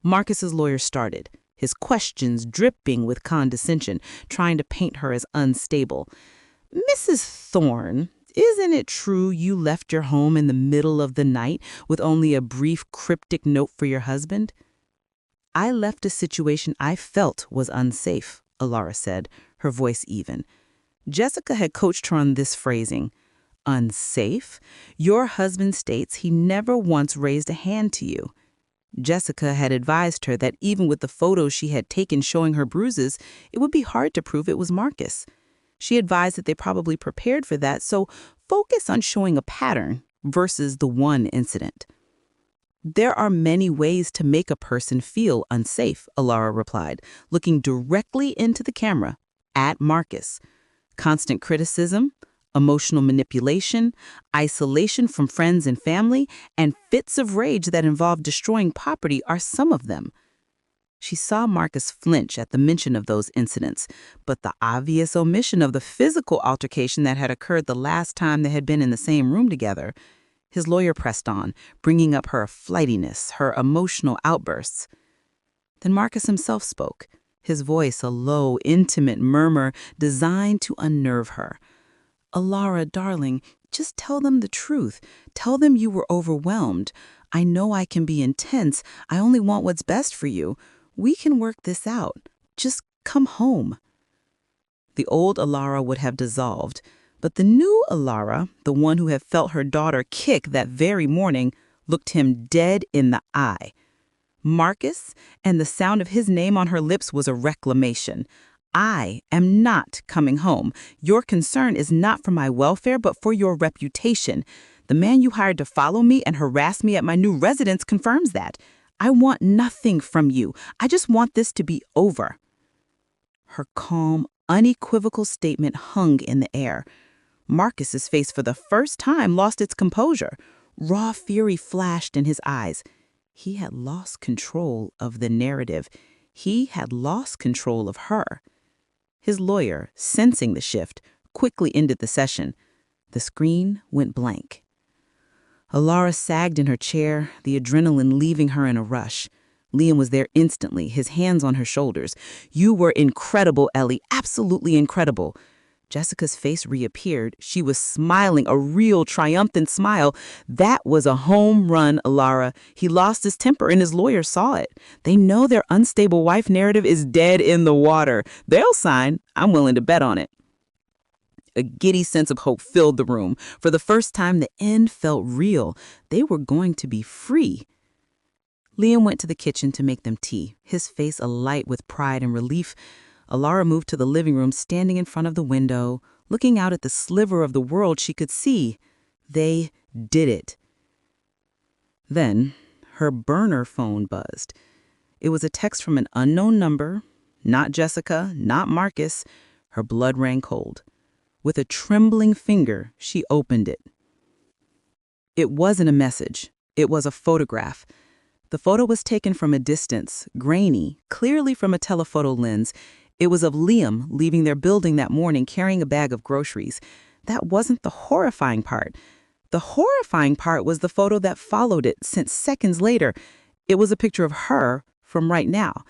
Marcus's lawyer started, his questions dripping with condescension, trying to paint her as unstable. "Mrs. Thorne, isn't it true you left your home in the middle of the night with only a brief cryptic note for your husband?" "I left a situation I felt was unsafe," Elara said, her voice even. Jessica had coached her on this phrasing. "Unsafe? Your husband states he never once raised a hand to you." Jessica had advised her that even with the photos she had taken showing her bruises, it would be hard to prove it was Marcus. She advised that they probably prepared for that, so focus on showing a pattern versus the one incident. "There are many ways to make a person feel unsafe," Elara replied, looking directly into the camera at Marcus. "Constant criticism, emotional manipulation, isolation from friends and family, and fits of rage that involve destroying property are some of them." She saw Marcus flinch at the mention of those incidents, but the obvious omission of the physical altercation that had occurred the last time they had been in the same room together. His lawyer pressed on, bringing up her flightiness, her emotional outbursts. Then Marcus himself spoke, his voice a low, intimate murmur designed to unnerve her. "Elara, darling, just tell them the truth. Tell them you were overwhelmed. I know I can be intense. I only want what's best for you. We can work this out. Just come home." The old Elara would have dissolved, but the new Elara, the one who had felt her daughter kick that very morning, looked him dead in the eye. Marcus, and the sound of his name on her lips was a reclamation. "I am not coming home. Your concern is not for my welfare, but for your reputation. The man you hired to follow me and harass me at my new residence confirms that. I want nothing from you. I just want this to be over." Her calm, unequivocal statement hung in the air. Marcus's face for the first time lost its composure. Raw fury flashed in his eyes. He had lost control of the narrative. He had lost control of her. His lawyer, sensing the shift, quickly ended the session. The screen went blank. Elara sagged in her chair, the adrenaline leaving her in a rush. Liam was there instantly, his hands on her shoulders. "You were incredible, Ellie, absolutely incredible." Jessica's face reappeared. She was smiling, a real triumphant smile. That was a home run, Elara. He lost his temper and his lawyer saw it. They know their unstable wife narrative is dead in the water. They'll sign. I'm willing to bet on it. A giddy sense of hope filled the room. For the first time, the end felt real. They were going to be free. Liam went to the kitchen to make them tea, his face alight with pride and relief. Elara moved to the living room, standing in front of the window, looking out at the sliver of the world she could see. They did it. Then, her burner phone buzzed. It was a text from an unknown number. Not Jessica, not Marcus. Her blood ran cold. With a trembling finger, she opened it. It wasn't a message. It was a photograph. The photo was taken from a distance, grainy, clearly from a telephoto lens. It was of Liam leaving their building that morning carrying a bag of groceries. That wasn't the horrifying part. The horrifying part was the photo that followed it, sent seconds later. It was a picture of her from right now.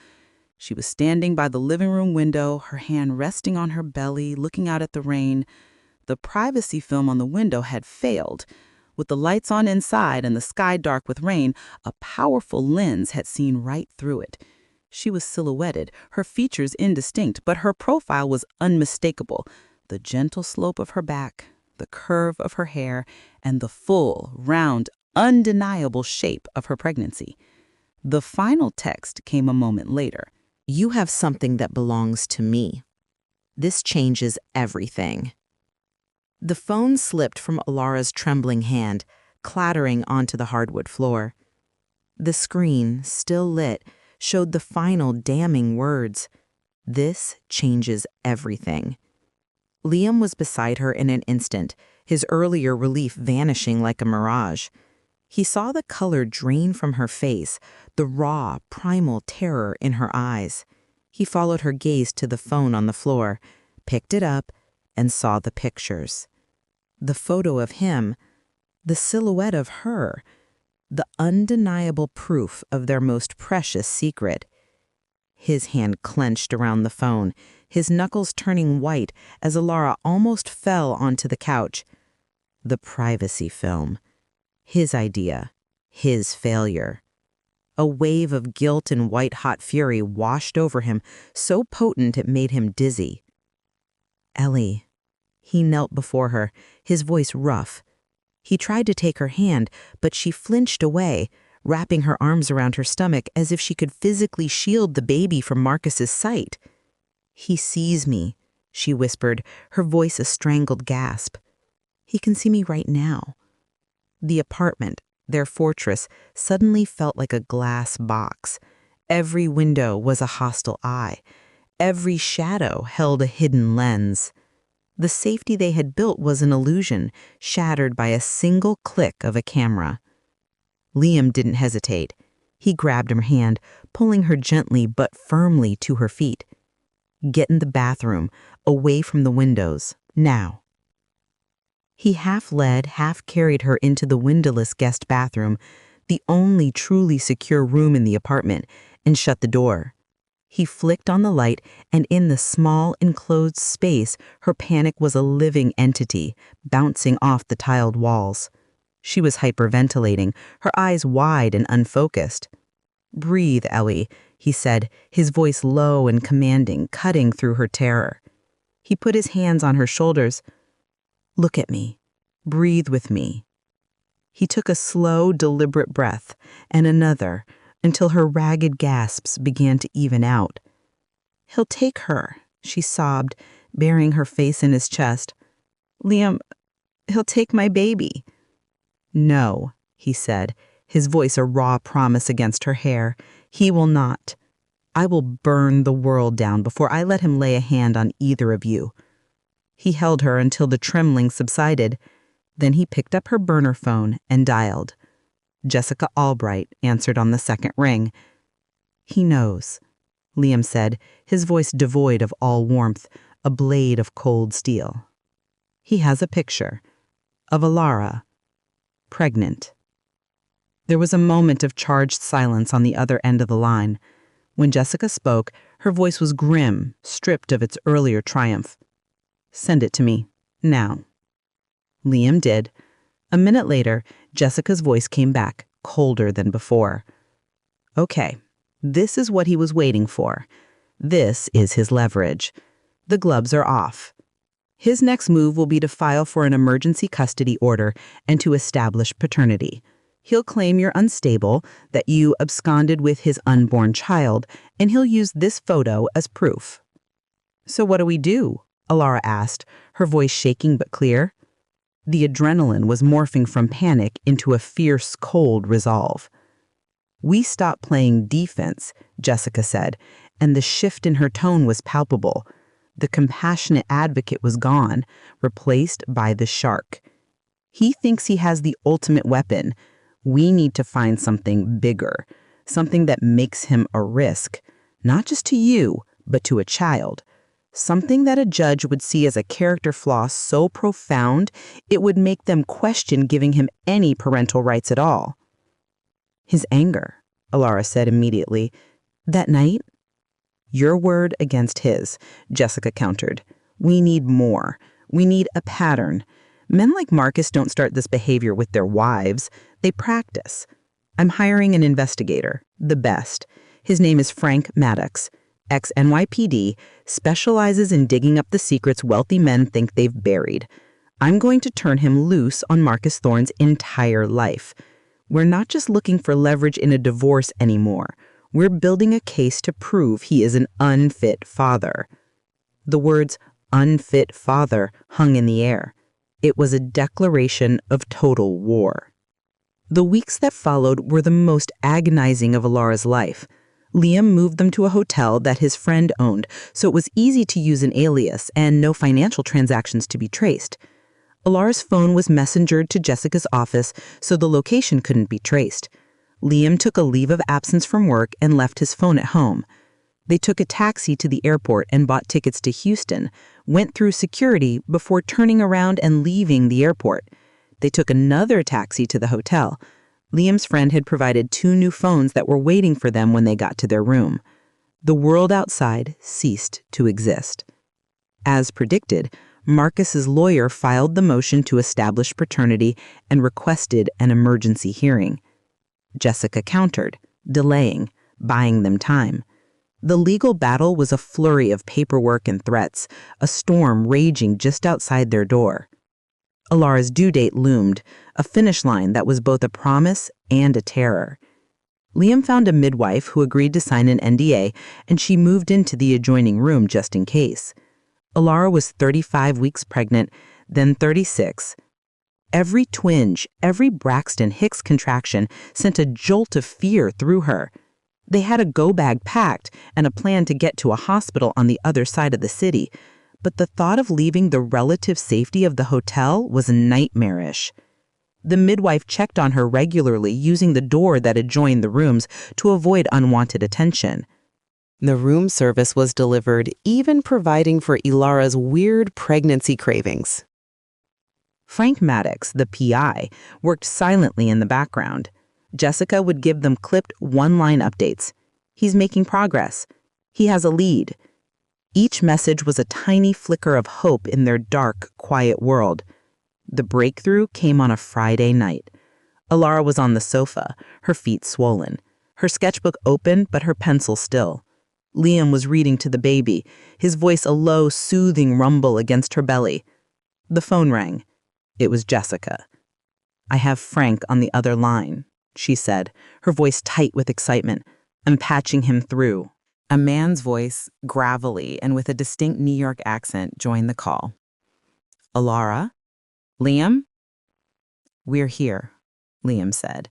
She was standing by the living room window, her hand resting on her belly, looking out at the rain. The privacy film on the window had failed. With the lights on inside and the sky dark with rain, a powerful lens had seen right through it. She was silhouetted, her features indistinct, but her profile was unmistakable. The gentle slope of her back, the curve of her hair, and the full, round, undeniable shape of her pregnancy. The final text came a moment later. You have something that belongs to me. This changes everything. The phone slipped from Elara's trembling hand, clattering onto the hardwood floor. The screen, still lit, showed the final damning words. This changes everything. Liam was beside her in an instant, his earlier relief vanishing like a mirage. He saw the color drain from her face, the raw, primal terror in her eyes. He followed her gaze to the phone on the floor, picked it up, and saw the pictures. The photo of him, the silhouette of her, the undeniable proof of their most precious secret. His hand clenched around the phone, his knuckles turning white as Elara almost fell onto the couch. The privacy film. His idea. His failure. A wave of guilt and white-hot fury washed over him, so potent it made him dizzy. Ellie. He knelt before her, his voice rough. He tried to take her hand, but she flinched away, wrapping her arms around her stomach as if she could physically shield the baby from Marcus's sight. He sees me, she whispered, her voice a strangled gasp. He can see me right now. The apartment, their fortress, suddenly felt like a glass box. Every window was a hostile eye. Every shadow held a hidden lens. The safety they had built was an illusion, shattered by a single click of a camera. Liam didn't hesitate. He grabbed her hand, pulling her gently but firmly to her feet. Get in the bathroom, away from the windows, now. He half led, half carried her into the windowless guest bathroom, the only truly secure room in the apartment, and shut the door. He flicked on the light, and in the small, enclosed space, her panic was a living entity, bouncing off the tiled walls. She was hyperventilating, her eyes wide and unfocused. "Breathe, Ellie," he said, his voice low and commanding, cutting through her terror. He put his hands on her shoulders. "Look at me. Breathe with me." He took a slow, deliberate breath, and another, until her ragged gasps began to even out. "He'll take her," she sobbed, burying her face in his chest. "Liam, he'll take my baby." "No," he said, his voice a raw promise against her hair. "He will not. I will burn the world down before I let him lay a hand on either of you." He held her until the trembling subsided. Then he picked up her burner phone and dialed. Jessica Albright answered on the second ring. "He knows," Liam said, his voice devoid of all warmth, a blade of cold steel. "He has a picture of Elara, pregnant." There was a moment of charged silence on the other end of the line. When Jessica spoke, her voice was grim, stripped of its earlier triumph. Send it to me. Now. Liam did. A minute later, Jessica's voice came back, colder than before. Okay, this is what he was waiting for. This is his leverage. The gloves are off. His next move will be to file for an emergency custody order and to establish paternity. He'll claim you're unstable, that you absconded with his unborn child, and he'll use this photo as proof. So what do we do? Elara asked, her voice shaking but clear. The adrenaline was morphing from panic into a fierce, cold resolve. We stopped playing defense, Jessica said, and the shift in her tone was palpable. The compassionate advocate was gone, replaced by the shark. He thinks he has the ultimate weapon. We need to find something bigger, something that makes him a risk, not just to you, but to a child. Something that a judge would see as a character flaw so profound it would make them question giving him any parental rights at all. His anger, Elara said immediately. That night? Your word against his, Jessica countered. We need more. We need a pattern. Men like Marcus don't start this behavior with their wives. They practice. I'm hiring an investigator, the best. His name is Frank Maddox. Ex-NYPD, specializes in digging up the secrets wealthy men think they've buried. I'm going to turn him loose on Marcus Thorne's entire life. We're not just looking for leverage in a divorce anymore. We're building a case to prove he is an unfit father. The words unfit father hung in the air. It was a declaration of total war. The weeks that followed were the most agonizing of Elara's life. Liam moved them to a hotel that his friend owned, so it was easy to use an alias and no financial transactions to be traced. Elara's phone was messengered to Jessica's office, so the location couldn't be traced. Liam took a leave of absence from work and left his phone at home. They took a taxi to the airport and bought tickets to Houston, went through security before turning around and leaving the airport. They took another taxi to the hotel. Liam's friend had provided 2 new phones that were waiting for them when they got to their room. The world outside ceased to exist. As predicted, Marcus's lawyer filed the motion to establish paternity and requested an emergency hearing. Jessica countered, delaying, buying them time. The legal battle was a flurry of paperwork and threats, a storm raging just outside their door. Elara's due date loomed, a finish line that was both a promise and a terror. Liam found a midwife who agreed to sign an NDA, and she moved into the adjoining room just in case. Elara was 35 weeks pregnant, then 36. Every twinge, every Braxton Hicks contraction sent a jolt of fear through her. They had a go-bag packed and a plan to get to a hospital on the other side of the city, but the thought of leaving the relative safety of the hotel was nightmarish. The midwife checked on her regularly using the door that adjoined the rooms to avoid unwanted attention. The room service was delivered, even providing for Elara's weird pregnancy cravings. Frank Maddox, the PI, worked silently in the background. Jessica would give them clipped one-line updates. He's making progress. He has a lead. Each message was a tiny flicker of hope in their dark, quiet world. The breakthrough came on a Friday night. Elara was on the sofa, her feet swollen, her sketchbook open but her pencil still. Liam was reading to the baby, his voice a low, soothing rumble against her belly. The phone rang. It was Jessica. I have Frank on the other line, she said, her voice tight with excitement. I'm patching him through. A man's voice, gravelly and with a distinct New York accent, joined the call. Elara? Liam? We're here, Liam said.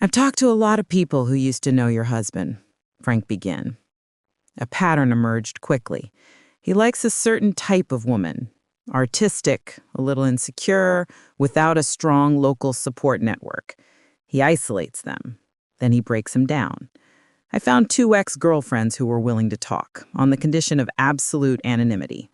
I've talked to a lot of people who used to know your husband, Frank began. A pattern emerged quickly. He likes a certain type of woman, artistic, a little insecure, without a strong local support network. He isolates them, then he breaks them down. I found 2 ex-girlfriends who were willing to talk, on the condition of absolute anonymity.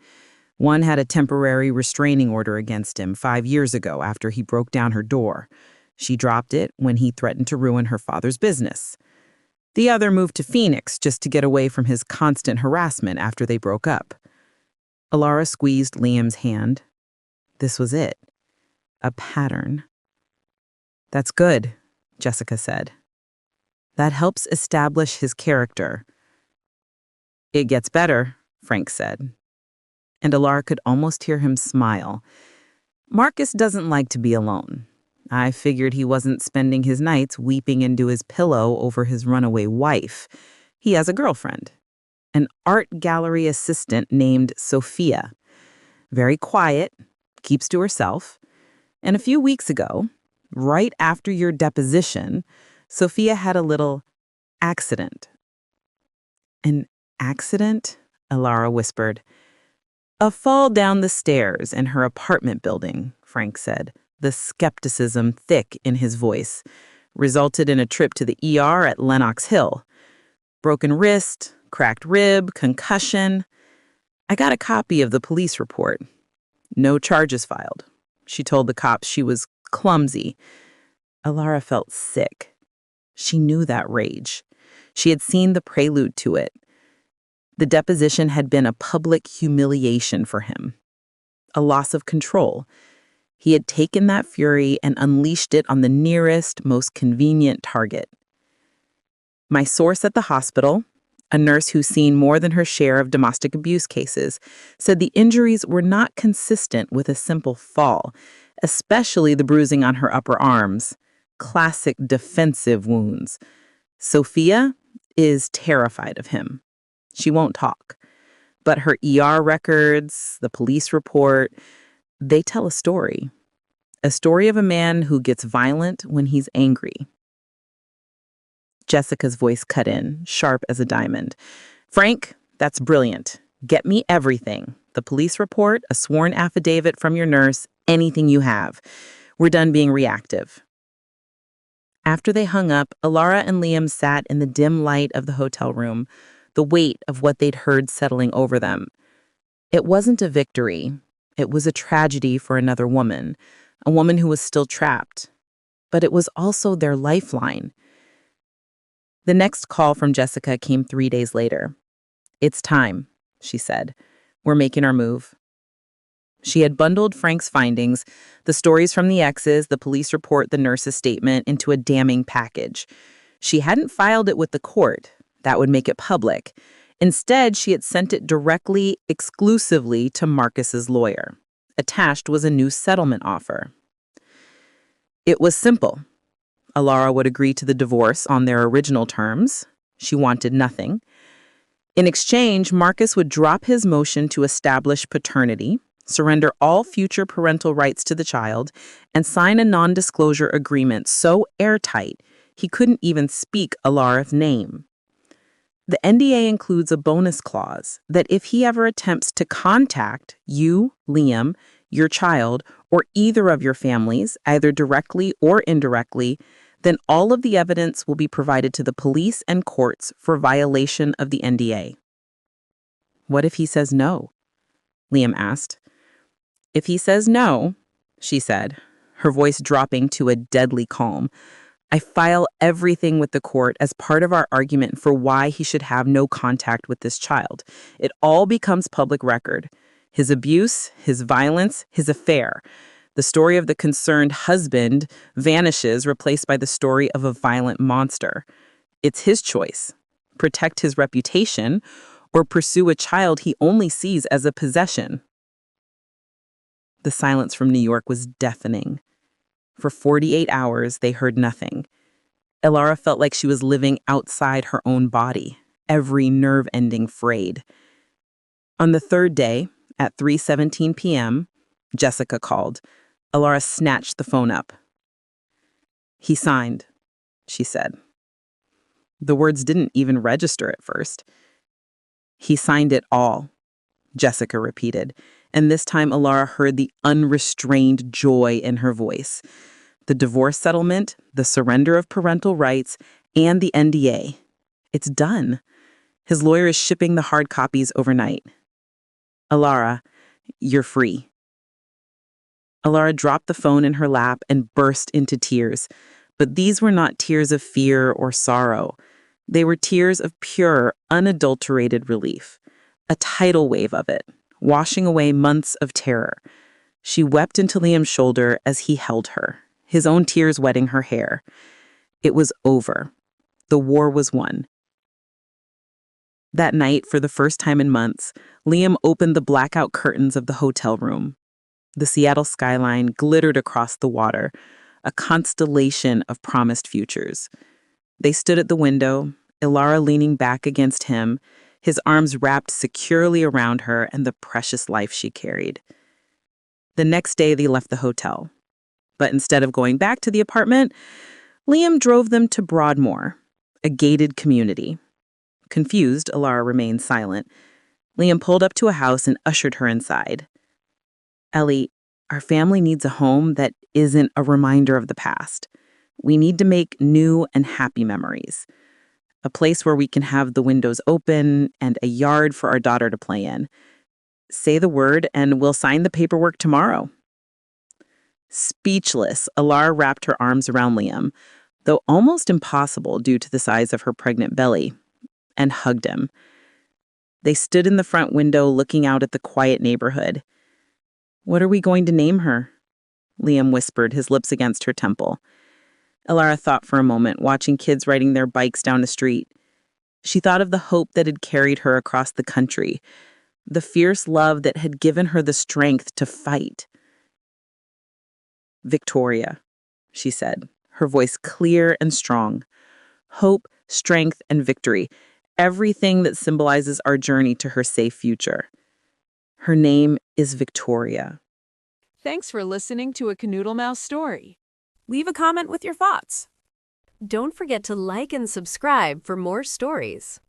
One had a temporary restraining order against him 5 years ago after he broke down her door. She dropped it when he threatened to ruin her father's business. The other moved to Phoenix just to get away from his constant harassment after they broke up. Elara squeezed Liam's hand. This was it. A pattern. That's good, Jessica said. That helps establish his character. It gets better, Frank said. And Elara could almost hear him smile. Marcus doesn't like to be alone. I figured he wasn't spending his nights weeping into his pillow over his runaway wife. He has a girlfriend, an art gallery assistant named Sophia. Very quiet, keeps to herself. And a few weeks ago, right after your deposition, Sophia had a little accident. An accident? Elara whispered. A fall down the stairs in her apartment building, Frank said, the skepticism thick in his voice, resulted in a trip to the ER at Lenox Hill. Broken wrist, cracked rib, concussion. I got a copy of the police report. No charges filed. She told the cops she was clumsy. Elara felt sick. She knew that rage. She had seen the prelude to it. The deposition had been a public humiliation for him, a loss of control. He had taken that fury and unleashed it on the nearest, most convenient target. My source at the hospital, a nurse who's seen more than her share of domestic abuse cases, said the injuries were not consistent with a simple fall, especially the bruising on her upper arms, classic defensive wounds. Sophia is terrified of him. She won't talk. But her ER records, the police report, they tell a story. A story of a man who gets violent when he's angry. Jessica's voice cut in, sharp as a diamond. Frank, that's brilliant. Get me everything. The police report, a sworn affidavit from your nurse, anything you have. We're done being reactive. After they hung up, Elara and Liam sat in the dim light of the hotel room, the weight of what they'd heard settling over them. It wasn't a victory. It was a tragedy for another woman, a woman who was still trapped. But it was also their lifeline. The next call from Jessica came 3 days later. It's time, she said. We're making our move. She had bundled Frank's findings, the stories from the exes, the police report, the nurse's statement, into a damning package. She hadn't filed it with the court. That would make it public. Instead, she had sent it directly, exclusively to Marcus's lawyer. Attached was a new settlement offer. It was simple. Elara would agree to the divorce on their original terms. She wanted nothing. In exchange, Marcus would drop his motion to establish paternity, surrender all future parental rights to the child, and sign a non-disclosure agreement so airtight he couldn't even speak Elara's name. The NDA includes a bonus clause that if he ever attempts to contact you, Liam, your child, or either of your families, either directly or indirectly, then all of the evidence will be provided to the police and courts for violation of the NDA. What if he says no? Liam asked. If he says no, she said, her voice dropping to a deadly calm, I file everything with the court as part of our argument for why he should have no contact with this child. It all becomes public record. His abuse, his violence, his affair. The story of the concerned husband vanishes, replaced by the story of a violent monster. It's his choice. Protect his reputation or pursue a child he only sees as a possession. The silence from New York was deafening. For 48 hours, they heard nothing. Elara felt like she was living outside her own body, every nerve ending frayed. On the third day, at 3:17 p.m., Jessica called. Elara snatched the phone up. He signed, she said. The words didn't even register at first. He signed it all, Jessica repeated, and this time Elara heard the unrestrained joy in her voice. The divorce settlement, the surrender of parental rights, and the NDA. It's done. His lawyer is shipping the hard copies overnight. Elara, you're free. Elara dropped the phone in her lap and burst into tears. But these were not tears of fear or sorrow. They were tears of pure, unadulterated relief. A tidal wave of it, washing away months of terror. She wept into Liam's shoulder as he held her, his own tears wetting her hair. It was over. The war was won. That night, for the first time in months, Liam opened the blackout curtains of the hotel room. The Seattle skyline glittered across the water, a constellation of promised futures. They stood at the window, Elara leaning back against him, his arms wrapped securely around her and the precious life she carried. The next day, they left the hotel. But instead of going back to the apartment, Liam drove them to Broadmoor, a gated community. Confused, Elara remained silent. Liam pulled up to a house and ushered her inside. Ellie, our family needs a home that isn't a reminder of the past. We need to make new and happy memories. A place where we can have the windows open and a yard for our daughter to play in. Say the word and we'll sign the paperwork tomorrow. Speechless, Elara wrapped her arms around Liam, though almost impossible due to the size of her pregnant belly, and hugged him. They stood in the front window looking out at the quiet neighborhood. What are we going to name her? Liam whispered, his lips against her temple. Elara thought for a moment, watching kids riding their bikes down the street. She thought of the hope that had carried her across the country, the fierce love that had given her the strength to fight. Victoria, she said, her voice clear and strong. Hope, strength, and victory, everything that symbolizes our journey to her safe future. Her name is Victoria. Thanks for listening to a Canoodle Mouse story. Leave a comment with your thoughts. Don't forget to like and subscribe for more stories.